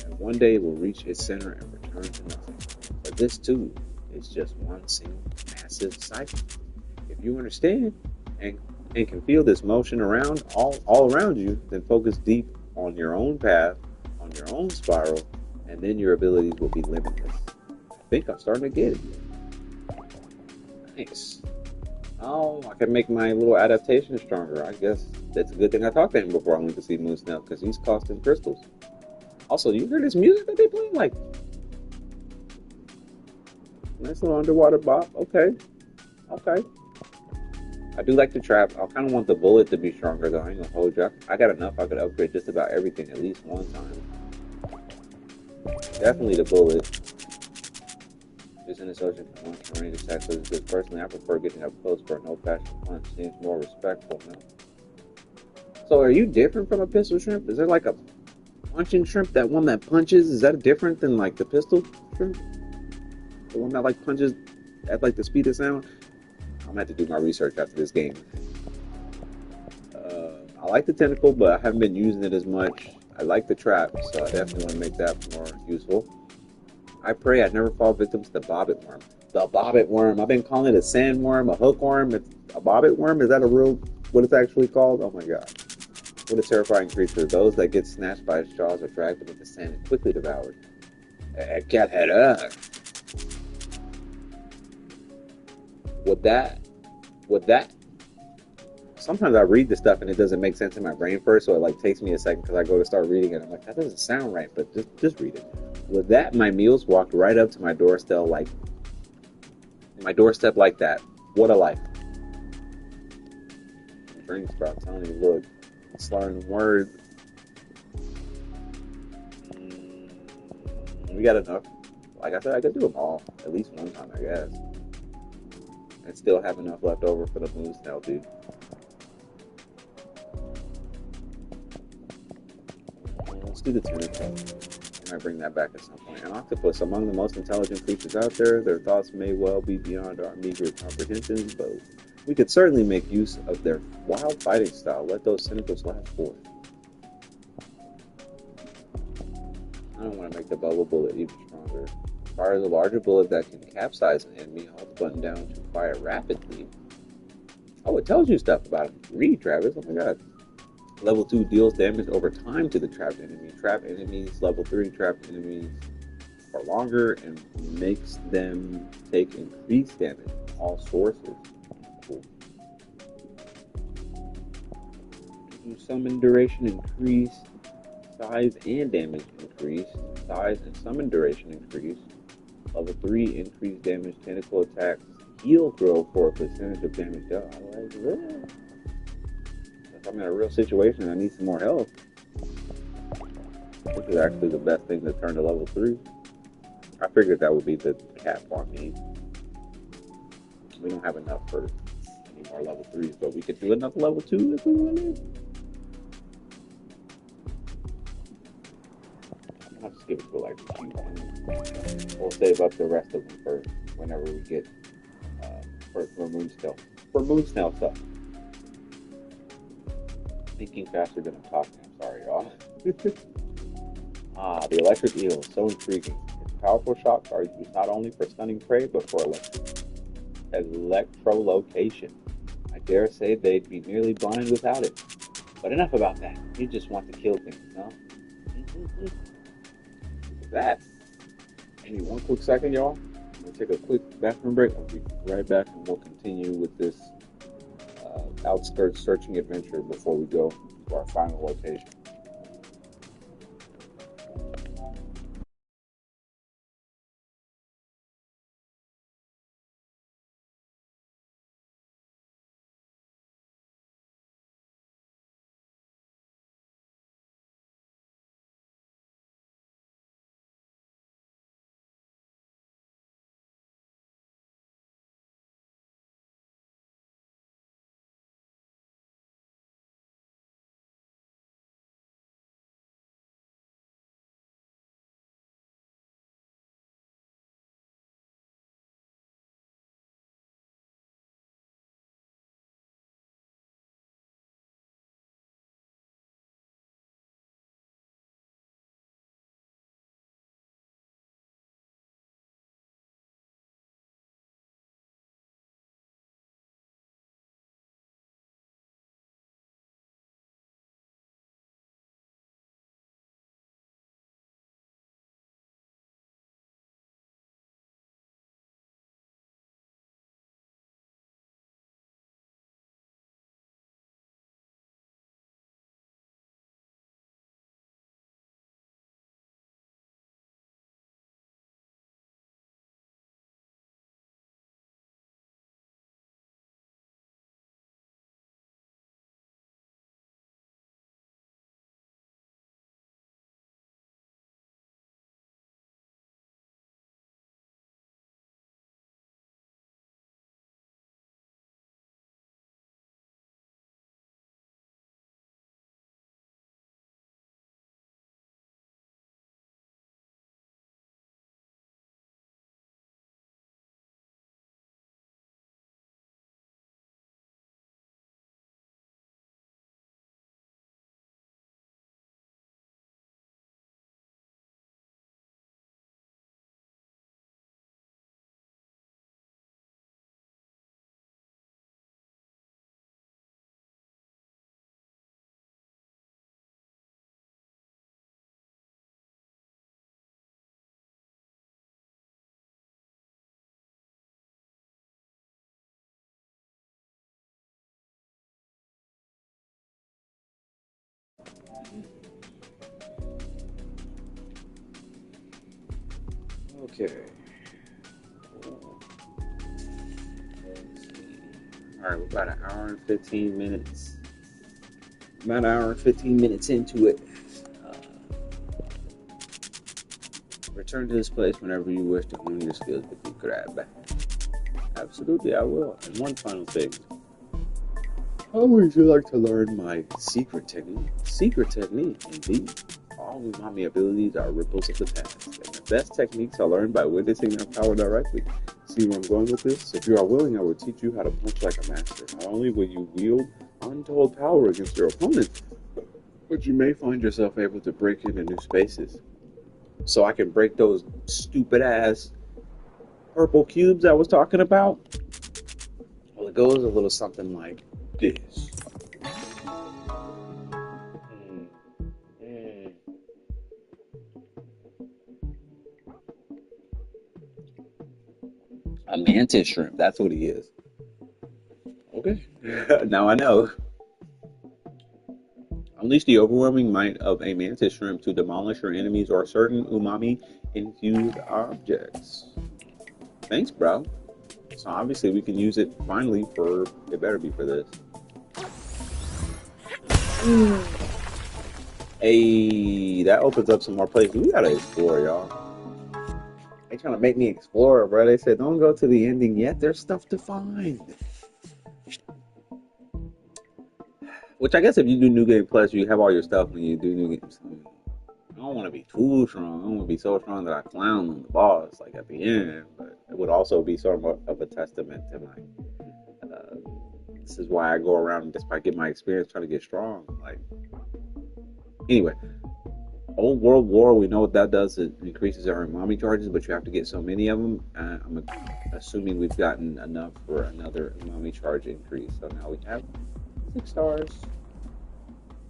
And one day it will reach its center and return to nothing. But this too is just one single massive cycle. If you understand and can feel this motion around all around you, then focus deep on your own path, on your own spiral, and then your abilities will be limitless. I think I'm starting to get it. Nice. Oh, I can make my little adaptation stronger. I guess that's a good thing I talked to him before I went to see Moose now, because he's costing crystals. Also, you hear this music that they play? Like, nice little underwater bop. Okay. I do like the trap. I kind of want the bullet to be stronger, though. I ain't gonna hold you. I got enough. I could upgrade just about everything at least one time. Definitely the bullet. Just in this ocean, one can range attacks as good. Personally, I prefer getting up close for a no-passion punch. Seems more respectful, no? So, are you different from a pistol shrimp? Is there like a punching shrimp? That one that punches? Is that different than like the pistol shrimp? The one that like punches at like the speed of sound? I'm gonna have to do my research after this game. I like the tentacle, but I haven't been using it as much. I like the trap, so I definitely want to make that more useful. I pray I never fall victim to the bobbit worm. The bobbit worm. I've been calling it a sandworm, a hookworm. It's a bobbit worm. Is that a real, what it's actually called? Oh my god. What a terrifying creature. Those that get snatched by its jaws are dragged into the sand and quickly devoured. Get head up. With that, sometimes I read the stuff and it doesn't make sense in my brain first, so it like takes me a second because I go to start reading it. I'm like, that doesn't sound right, but just read it. With that, my meals walked right up to my doorstep like that. What a life. Drinks, bro. I'm telling you, look, slurring words. We got enough. Like I said, I could do them all at least one time, I guess. And still have enough left over for the moose now, dude. Let's do the tentacle. I might bring that back at some point. An octopus, among the most intelligent creatures out there, their thoughts may well be beyond our meager comprehensions, but we could certainly make use of their wild fighting style. Let those tentacles lash forth. I don't want to make the bubble bullet even stronger. Fires a larger bullet that can capsize an enemy. Hold the button down to fire rapidly. Oh, it tells you stuff about it. Read, Travis. Oh my god. Level 2 deals damage over time to the trapped enemy. Trapped enemies, level 3 trapped enemies for longer and makes them take increased damage from all sources. Cool. Summon duration increase, size and damage increase, size and summon duration increase. Level 3 increased damage, tentacle attacks, heal grow for a percentage of damage dealt. I like that. If I'm in a real situation, I need some more health. This is actually the best thing to turn to level 3. I figured that would be the cap on me. We don't have enough for any more level 3s, but we could do another level 2 if we wanted. I'll just give it to like a few and we'll save up the rest of them for whenever we get for Moonsnail stuff. Thinking faster than I'm talking. I'm sorry, y'all. The electric eel is so intriguing. Its powerful shocks are used not only for stunning prey, but for electrolocation. I dare say they'd be nearly blind without it. But enough about that. You just want to kill things, no? That. Give me one quick second, y'all. I'm gonna take a quick bathroom break. I'll be right back, and we'll continue with this outskirts searching adventure before we go to our final location. Okay. All right, we're about an hour and 15 minutes. About an hour and 15 minutes into it. Uh, Return to this place whenever you wish to hone your skills with the grab. Absolutely, I will. And one final thing. How would you like to learn my secret technique? Secret technique, indeed. All umami abilities are ripples of the past, and the best techniques are learned by witnessing their power directly. See where I'm going with this? If you are willing, I will teach you how to punch like a master. Not only will you wield untold power against your opponents, but you may find yourself able to break into new spaces. So I can break those stupid ass purple cubes I was talking about. Well, it goes a little something like this. Mm, mm. A mantis shrimp. That's what he is. Okay. Now I know. Unleash the overwhelming might of a mantis shrimp to demolish your enemies or certain umami infused objects. Thanks, bro. So obviously we can use it finally for. It better be for this. Hey, that opens up some more places. We gotta explore, y'all. They trying to make me explore, bro. They said don't go to the ending yet. There's stuff to find. Which I guess if you do New Game Plus, you have all your stuff when you do New Games. I don't want to be too strong. I don't want to be so strong that I clown on the boss like at the end. But it would also be sort of a testament to my. This is why I go around, despite getting my experience, trying to get strong. Like anyway, Old World War, we know what that does. It increases our umami charges, but you have to get so many of them. I'm assuming we've gotten enough for another umami charge increase. So now we have 6 stars.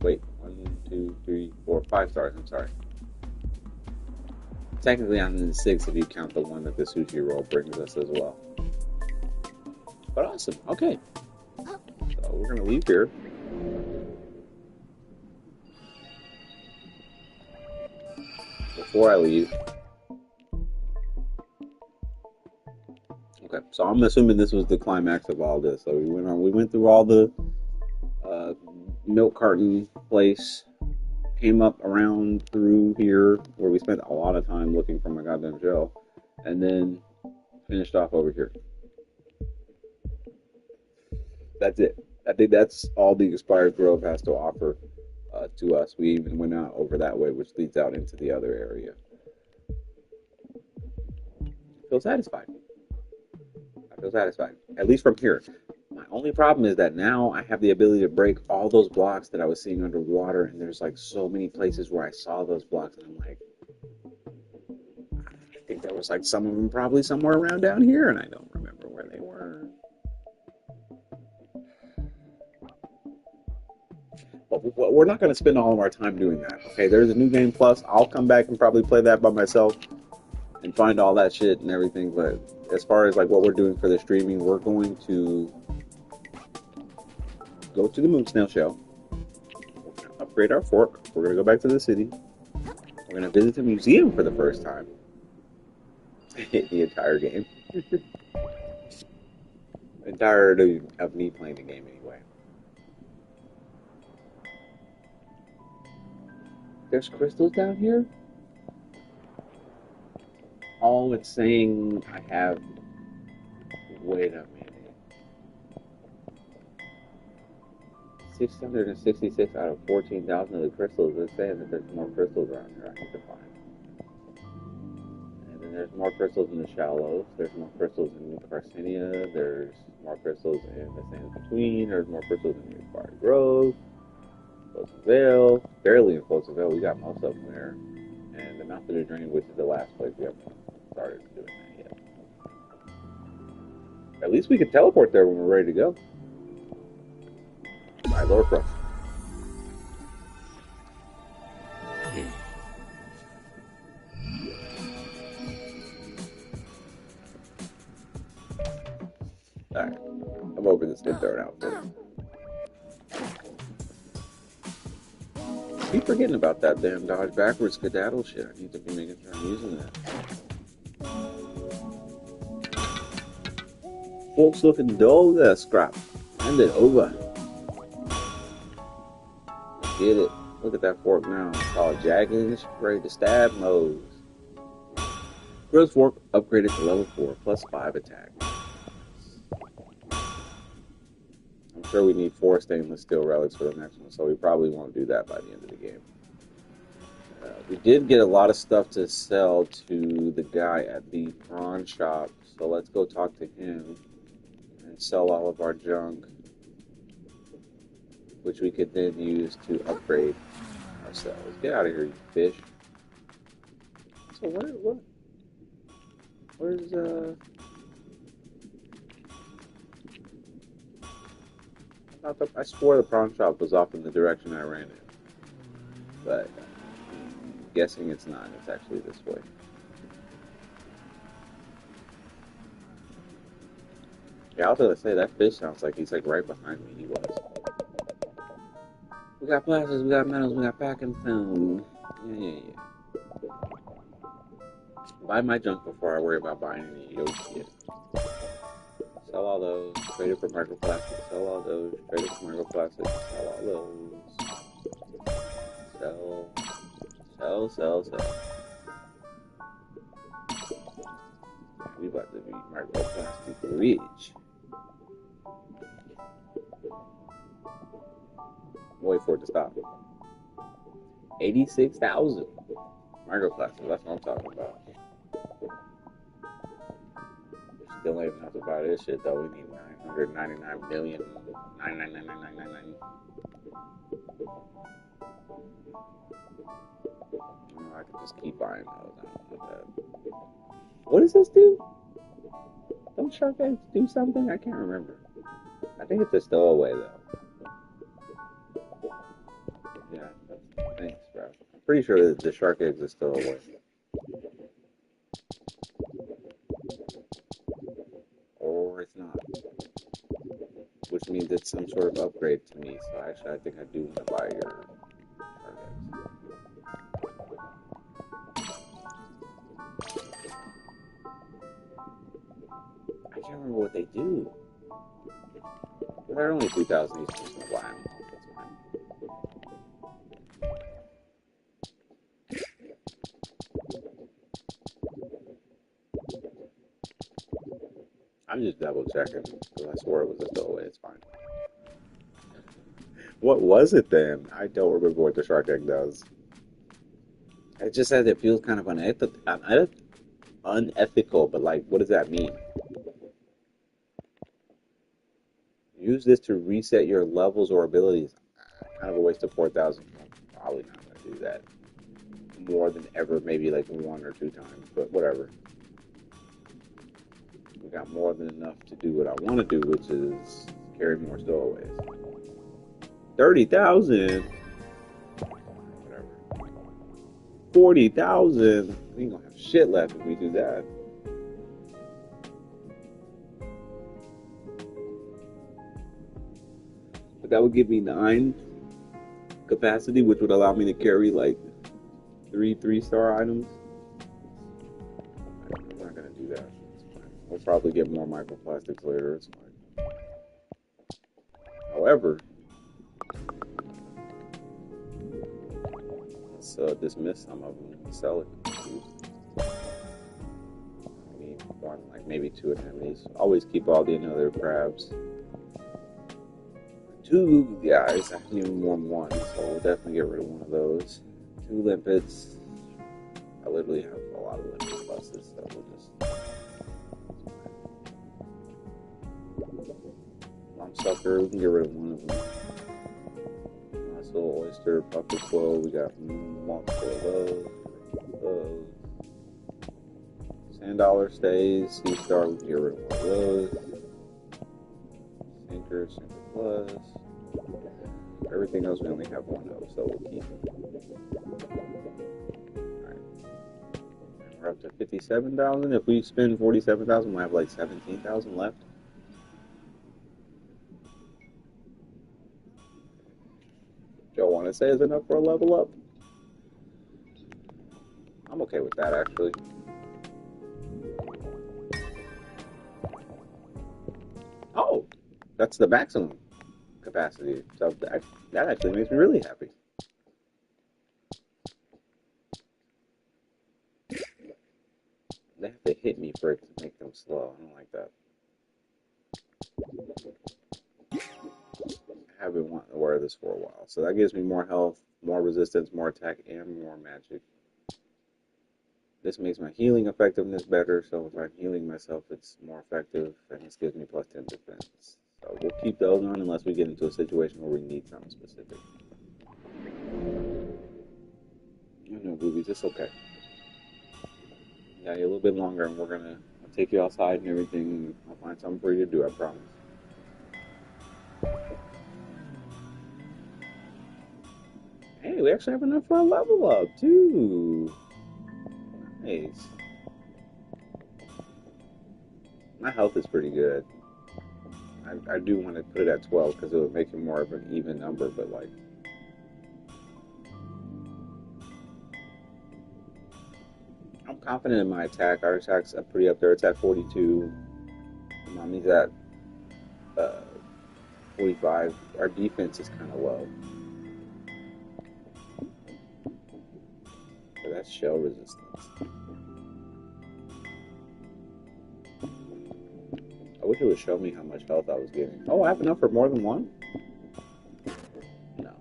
Wait, 1, 2, 3, 4, 5 stars. I'm sorry. Technically, I'm in 6 if you count the one that the sushi roll brings us as well. But awesome. Okay. So we're going to leave here. Before I leave, okay, so I'm assuming this was the climax of all this. So we went through all the uh, milk carton place, came up around through here where we spent a lot of time looking for my goddamn shell, and then finished off over here. That's it. I think that's all the Expired Grove has to offer to us. We even went out over that way, which leads out into the other area. I feel satisfied. I feel satisfied, at least from here. My only problem is that now I have the ability to break all those blocks that I was seeing underwater, and there's like so many places where I saw those blocks, and I'm like, I think there was like some of them probably somewhere around down here, and I don't remember where they were. But we're not going to spend all of our time doing that. Okay, there's a new game plus. I'll come back and probably play that by myself and find all that shit and everything. But as far as like what we're doing for the streaming, we're going to go to the Moon Snail Shell. We're going to upgrade our fork. We're going to go back to the city. We're going to visit the museum for the first time. The entire game. I'm tired of me playing the game anyway. There's crystals down here? Oh, it's saying I have... Wait a minute. 666 out of 14,000 of the crystals. It's saying that there's more crystals around here I need to find. And then there's more crystals in the shallows. There's more crystals in New Carcinia. There's more crystals in the sands between. There's more crystals in the Expired Grove. Floatsam Vale. Barely in Floatsam Vale. We got most of them there. And the Mouth of the Dream, which is the last place we haven't started doing that yet. At least we can teleport there when we're ready to go. By Lord Cross. Alright. I'm hoping this can throw it out for you. Keep forgetting about that damn dodge backwards skedaddle shit. I need to be making sure I'm using that. Folks looking dull there, Scrap. Hand it over. Get it. Look at that fork now. It's called Jagged. Ready to stab nose. Gross fork upgraded to level 4 plus 5 attack. I'm sure we need 4 stainless steel relics for the next one, so we probably won't do that by the end of the game. We did get a lot of stuff to sell to the guy at the prawn shop, so let's go talk to him and sell all of our junk, which we could then use to upgrade ourselves. Get out of here, you fish. So where's I swore the prawn shop was off in the direction I ran in, but I'm guessing it's not. It's actually this way. Yeah, I was gonna say that fish sounds like he's like right behind me. He was. We got plastics, we got metals, we got packing film. Yeah. Buy my junk before I worry about buying any Yogi shit. Sell all those, trade it for microplastics, sell all those, trade it for microplastics, sell all those. Sell. We about to be microplastic rich. Wait for it to stop. 86,000 microplastics, that's what I'm talking about. Still ain't enough to buy this shit though. We need 999 million. 9999999. Oh, I could just keep buying those. I don't want that. What does this do? Don't shark eggs do something? I can't remember. I think it's a stowaway though. Yeah, thanks, bro. I'm pretty sure that the shark eggs are stowaway. Or it's not. Which means it's some sort of upgrade to me. So actually, I think I do want to buy your shark eggs. I can't remember what they do. They're only 2,000 each. I'm just gonna buy them. That's fine. I'm just double checking because I swore it was a stowaway. It's fine. What was it then? I don't remember what the shark egg does. It just says it feels kind of unethical, but like, what does that mean? Use this to reset your levels or abilities. Kind of a waste of 4,000. I'm probably not going to do that more than ever, maybe like 1 or 2 times, but whatever. We got more than enough to do what I want to do, which is carry more stowaways. 30,000. Whatever. 40,000. We ain't gonna have shit left if we do that. But that would give me 9 capacity, which would allow me to carry like 3 3-star items. We're not gonna do that. We'll probably get more microplastics later. It's fine. However, let's dismiss some of them and sell it. Maybe one, like maybe 2 anemones. Always keep all the other crabs. 2 guys. I can even warm 1, so we'll definitely get rid of one of those. 2 limpets. I literally have a lot of limpet buses, so we'll just. Sucker, we can get rid of one of them. Nice little oyster, puppet quill. We got multiple of those. $10 stays. Sea star, we can get rid of one of those. Sinker plus. Everything else we only have 1 of, so we'll keep it. Alright. We're up to 57,000. If we spend 47,000, we'll have like 17,000 left. Y'all want to say is enough for a level up? I'm okay with that, actually. Oh, that's the maximum capacity. So that actually makes me really happy. They have to hit me for it to make them slow. I don't like that. I have been wanting to wear this for a while. So that gives me more health, more resistance, more attack, and more magic. This makes my healing effectiveness better, so if I'm healing myself, it's more effective, and this gives me plus 10 defense. So we'll keep those on unless we get into a situation where we need something specific. No boobies, it's okay. Yeah, a little bit longer, and I'll take you outside and everything, and I'll find something for you to do, I promise. Hey, we actually have enough for a level up, too. Nice. My health is pretty good. I do want to put it at 12 because it would make it more of an even number, but like. I'm confident in my attack. Our attack's pretty up there. It's at 42. Mommy's at 45. Our defense is kind of low. But that's shell resistance. I wish it would show me how much health I was getting. Oh, I have enough for more than one? No.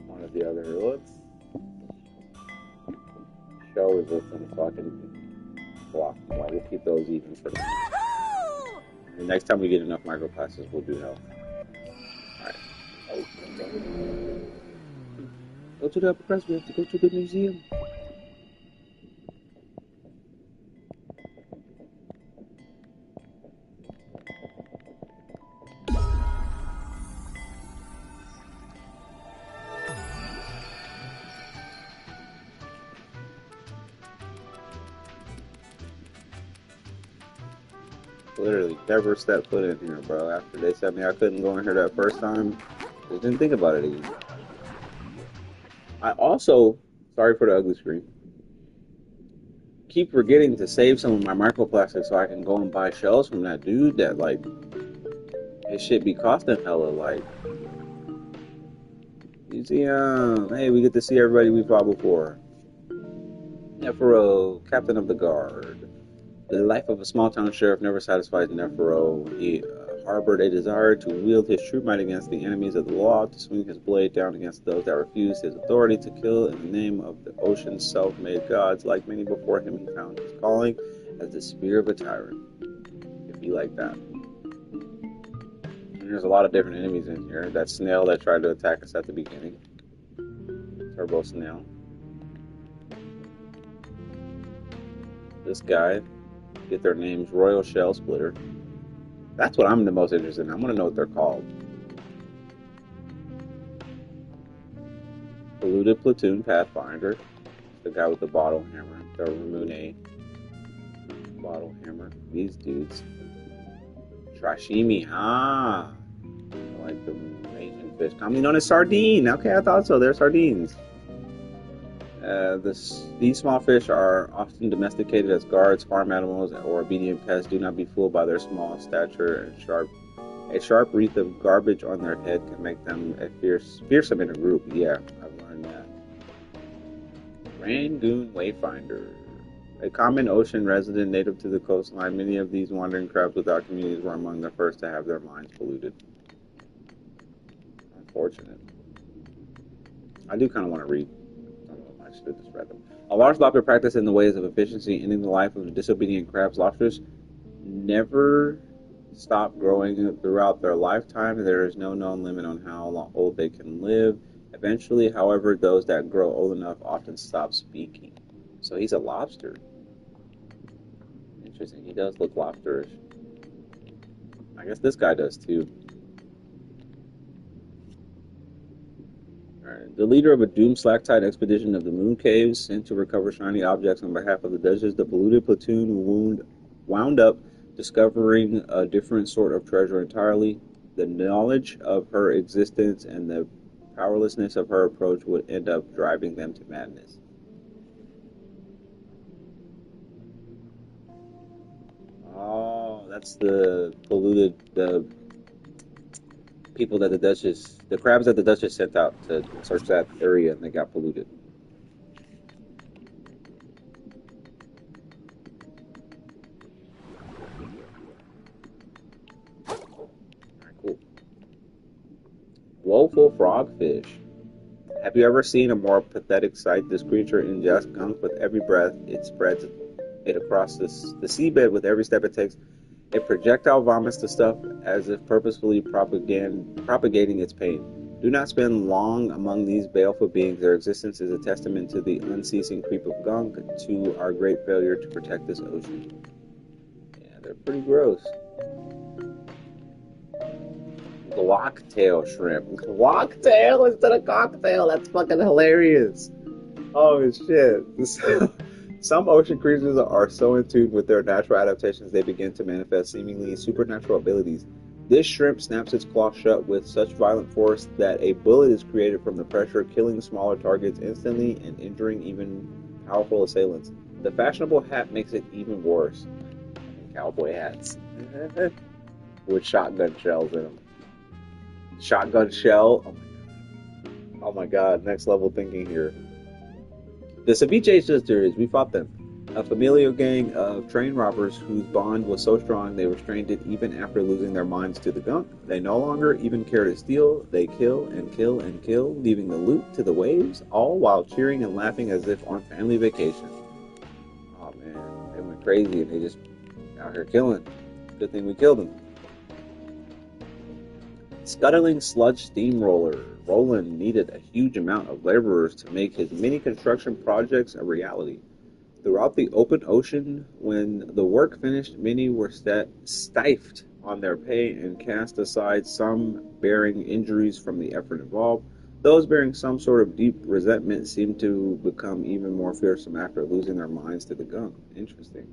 One of the other heroes. Shell resistance, so I can block. Well, we'll keep those even for now. The next time we get enough microplastics, we'll do health. Go to the upper crust. We have to go to the museum. Literally never stepped foot in here, bro. After they said me I couldn't go in here that first time, just didn't think about it again. I also, sorry for the ugly screen, keep forgetting to save some of my microplastics so I can go and buy shells from that dude that, like, his shit be costing hella, like, museum. Hey, we get to see everybody we fought before. Nefero, captain of the guard. The life of a small-town sheriff never satisfied Nefero. He harbored a desire to wield his true might against the enemies of the law, to swing his blade down against those that refused his authority, to kill in the name of the ocean's self-made gods. Like many before him, he found his calling as the spear of a tyrant. If you like that. And there's a lot of different enemies in here. That snail that tried to attack us at the beginning. Turbo snail. This guy. Get their names, Royal Shell Splitter. That's what I'm the most interested in. I want to know what they're called. Polluted Platoon Pathfinder. The guy with the bottle hammer. The Ramune bottle hammer. These dudes. Trashimi. Ah. I like the Asian fish. Commonly known as sardine. Okay, I thought so. They're sardines. These small fish are often domesticated as guards, farm animals, or obedient pets. Do not be fooled by their small stature and a sharp wreath of garbage on their head can make them fearsome in a group. Yeah, I've learned that. Rangoon Wayfinder. A common ocean resident native to the coastline, many of these wandering crabs without communities were among the first to have their minds polluted. Unfortunate. I do kind of want to read. Just read them. A large lobster practice in the ways of efficiency, ending the life of the disobedient crabs. Lobsters never stop growing throughout their lifetime. There is no known limit on how old they can live. Eventually, however, those that grow old enough often stop speaking. So he's a lobster. Interesting. He does look lobsterish. I guess this guy does too. The leader of a doomed slack-tide expedition of the Moon Caves sent to recover shiny objects on behalf of the Duchess, the polluted platoon wound up discovering a different sort of treasure entirely. The knowledge of her existence and the powerlessness of her approach would end up driving them to madness. Oh, that's the polluted, the people that the crabs that the Duchess sent out to search that area, and they got polluted. Alright, cool. Woeful frogfish. Have you ever seen a more pathetic sight? This creature ingests gunk with every breath. It spreads it across the seabed with every step it takes. It projectile vomits the stuff as if purposefully propagating its pain. Do not spend long among these baleful beings. Their existence is a testament to the unceasing creep of gunk, to our great failure to protect this ocean. Yeah, they're pretty gross. Glocktail shrimp. Glocktail instead of cocktail. That's fucking hilarious. Oh shit. Some ocean creatures are so in tune with their natural adaptations they begin to manifest seemingly supernatural abilities. This shrimp snaps its claw shut with such violent force that a bullet is created from the pressure, killing smaller targets instantly and injuring even powerful assailants. The fashionable hat makes it even worse. Cowboy hats. With shotgun shells in them. Shotgun shell? Oh my god, next level thinking here. The Ceviche sisters, we fought them. A familial gang of train robbers whose bond was so strong they restrained it even after losing their minds to the gunk. They no longer even care to steal. They kill and kill and kill, leaving the loot to the waves, all while cheering and laughing as if on family vacation. Oh man, they went crazy and they just out here killing. Good thing we killed them. Scuttling sludge steamroller. Roland needed a huge amount of laborers to make his many construction projects a reality. Throughout the open ocean, when the work finished, many were stifled on their pay and cast aside, some bearing injuries from the effort involved. Those bearing some sort of deep resentment seemed to become even more fearsome after losing their minds to the gunk. Interesting.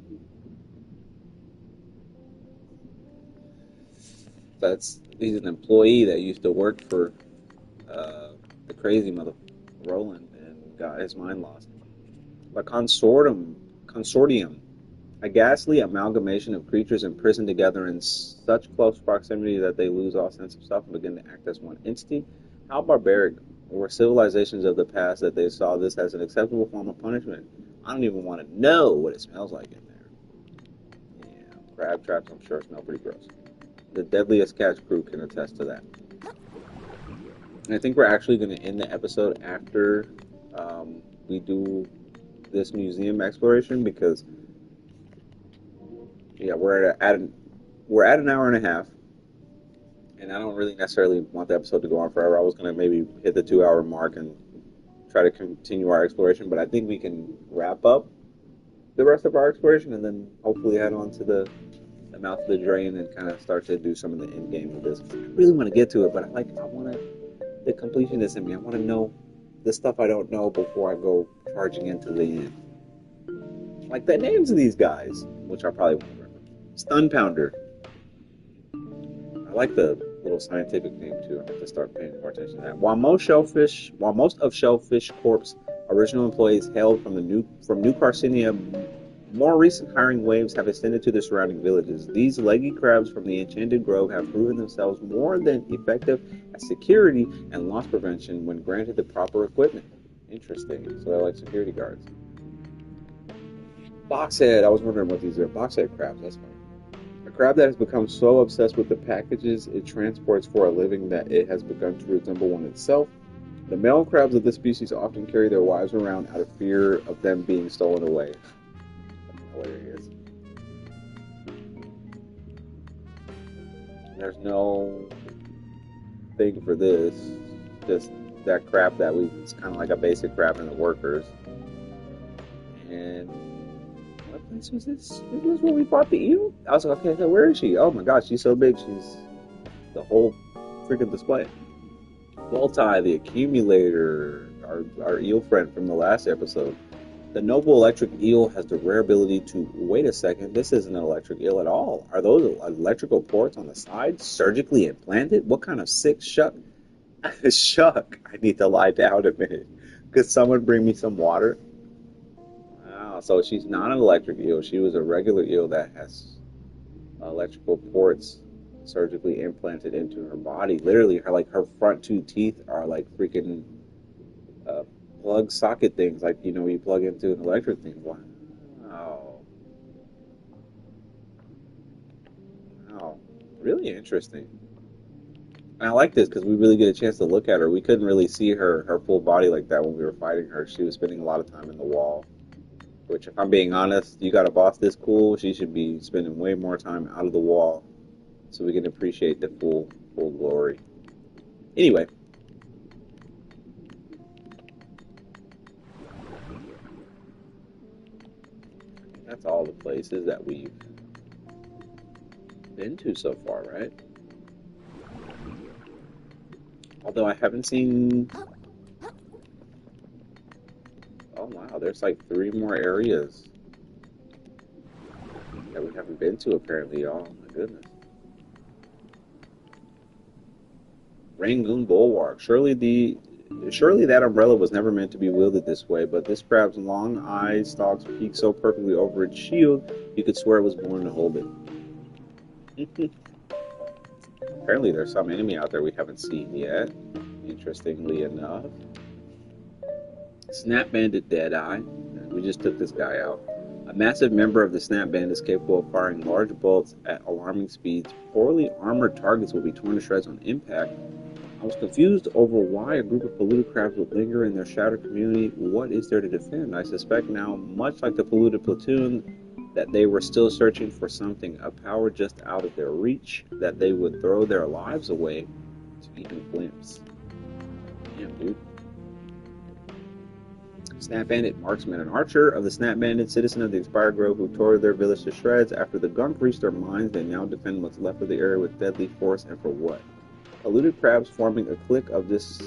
He's an employee that used to work for the crazy mother Roland and got his mind lost. The consortium, a ghastly amalgamation of creatures imprisoned together in such close proximity that they lose all sense of self and begin to act as one entity. How barbaric were civilizations of the past that they saw this as an acceptable form of punishment? I don't even want to know what it smells like in there. Yeah, crab traps, I'm sure, smell pretty gross. The deadliest catch crew can attest to that. And I think we're actually going to end the episode after we do this museum exploration because yeah, we're at an hour and a half, and I don't really necessarily want the episode to go on forever. I was gonna maybe hit the 2 hour mark and try to continue our exploration, but I think we can wrap up the rest of our exploration and then hopefully head on to the mouth of the drain and kind of start to do some of the end game of this. I really want to get to it, but I want to the completionist in me. I want to know the stuff I don't know before I go charging into the end. Like the names of these guys, which I probably won't remember. Stun Pounder. I like the little scientific name too. I have to start paying more attention to that. While most of Shellfish Corp's original employees hailed from New Carcinia, more recent hiring waves have extended to the surrounding villages. These leggy crabs from the Enchanted Grove have proven themselves more than effective at security and loss prevention when granted the proper equipment. Interesting. So they're like security guards. Boxhead. I was wondering what these are. Boxhead crabs. That's funny. A crab that has become so obsessed with the packages it transports for a living that it has begun to resemble one itself. The male crabs of this species often carry their wives around out of fear of them being stolen away. Hilarious. There's no thing for this. Just that crab it's kind of like a basic crab in the workers. And what place was this? This was where we bought the eel? I was like, okay, so where is she? Oh my gosh, she's so big. She's the whole freaking display. Volti, the accumulator, our eel friend from the last episode. The noble electric eel has the rare ability to, wait a second, this isn't an electric eel at all. Are those electrical ports on the side surgically implanted? What kind of sick shuck? Shuck, I need to lie down a minute. Could someone bring me some water? Wow, so she's not an electric eel. She was a regular eel that has electrical ports surgically implanted into her body. Literally, her front two teeth are like freaking plug socket things, like you plug into an electric thing. Wow, wow, really interesting. And I like this because we really get a chance to look at her. We couldn't really see her full body like that when we were fighting her. She was spending a lot of time in the wall. Which, if I'm being honest, you got a boss this cool, she should be spending way more time out of the wall, so we can appreciate the full glory. Anyway. That's all the places that we've been to so far, right? Although I haven't seen... Oh wow, there's like 3 more areas that we haven't been to apparently, y'all. Oh my goodness. Rangoon Bulwark. Surely that umbrella was never meant to be wielded this way, but this crab's long eye stalks peeked so perfectly over its shield, you could swear it was born to hold it. Apparently there's some enemy out there we haven't seen yet, interestingly enough. Snap Bandit Deadeye. We just took this guy out. A massive member of the Snap Band is capable of firing large bolts at alarming speeds. Poorly armored targets will be torn to shreds on impact. I was confused over why a group of polluted crabs would linger in their shattered community. What is there to defend? I suspect now, much like the polluted platoon, that they were still searching for something, a power just out of their reach, that they would throw their lives away to even glimpse. Damn, dude. Snap Bandit Marksman, an archer of the Snap Bandit, citizen of the Expired Grove, who tore their village to shreds. After the gunk reached their minds, they now defend what's left of the area with deadly force, and for what? Eluded crabs forming a clique of this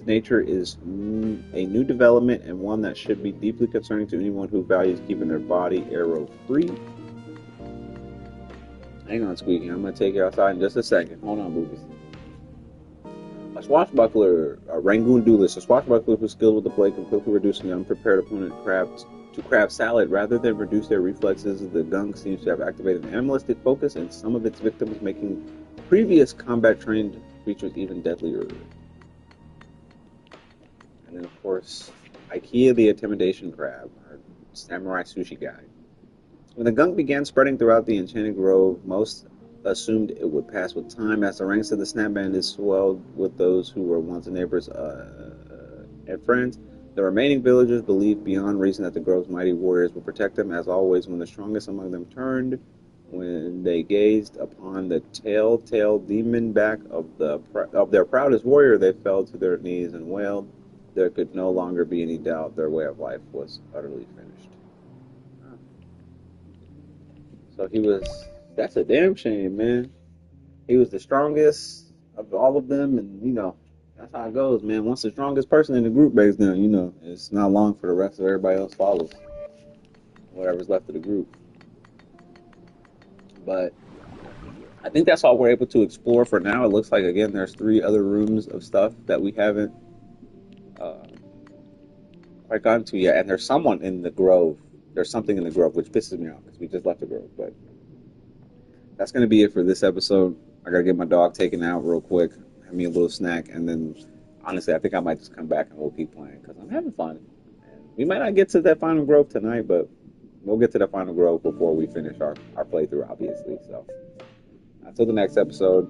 nature is a new development and one that should be deeply concerning to anyone who values keeping their body arrow free. Hang on, Squeaky. I'm going to take you outside in just a second. Hold on, boobies. A swashbuckler, a Rangoon duelist, a swashbuckler who's skilled with the blade can quickly reduce an unprepared opponent to crab salad. Rather than reduce their reflexes, the gunk seems to have activated an animalistic focus in some of its victims, making previous combat-trained creatures even deadlier. And then, of course, Ikea the Intimidation Crab, our samurai sushi guy. When the gunk began spreading throughout the Enchanted Grove, most assumed it would pass with time. As the ranks of the Snap Bandits swelled with those who were once neighbors and friends, the remaining villagers believed beyond reason that the Grove's mighty warriors would protect them. As always, when the strongest among them turned, when they gazed upon the telltale demon back of their proudest warrior, they fell to their knees and wailed. There could no longer be any doubt their way of life was utterly finished. So that's a damn shame, man. He was the strongest of all of them, and, that's how it goes, man. Once the strongest person in the group breaks down, it's not long for the rest of everybody else follows. Whatever's left of the group. But I think that's all we're able to explore for now. It looks like, again, there's 3 other rooms of stuff that we haven't quite gotten to yet. And there's someone in the grove. There's something in the grove, which pisses me off because we just left the grove. But that's going to be it for this episode. I got to get my dog taken out real quick, have me a little snack, and then, honestly, I think I might just come back and we'll keep playing because I'm having fun. And we might not get to that final grove tonight, but we'll get to the final grove before we finish our playthrough, obviously. So, until the next episode,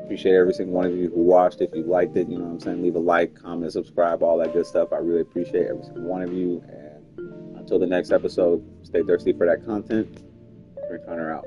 appreciate every single one of you who watched. If you liked it, leave a like, comment, subscribe, all that good stuff. I really appreciate every single one of you. And until the next episode, stay thirsty for that content. Drink Hunter out.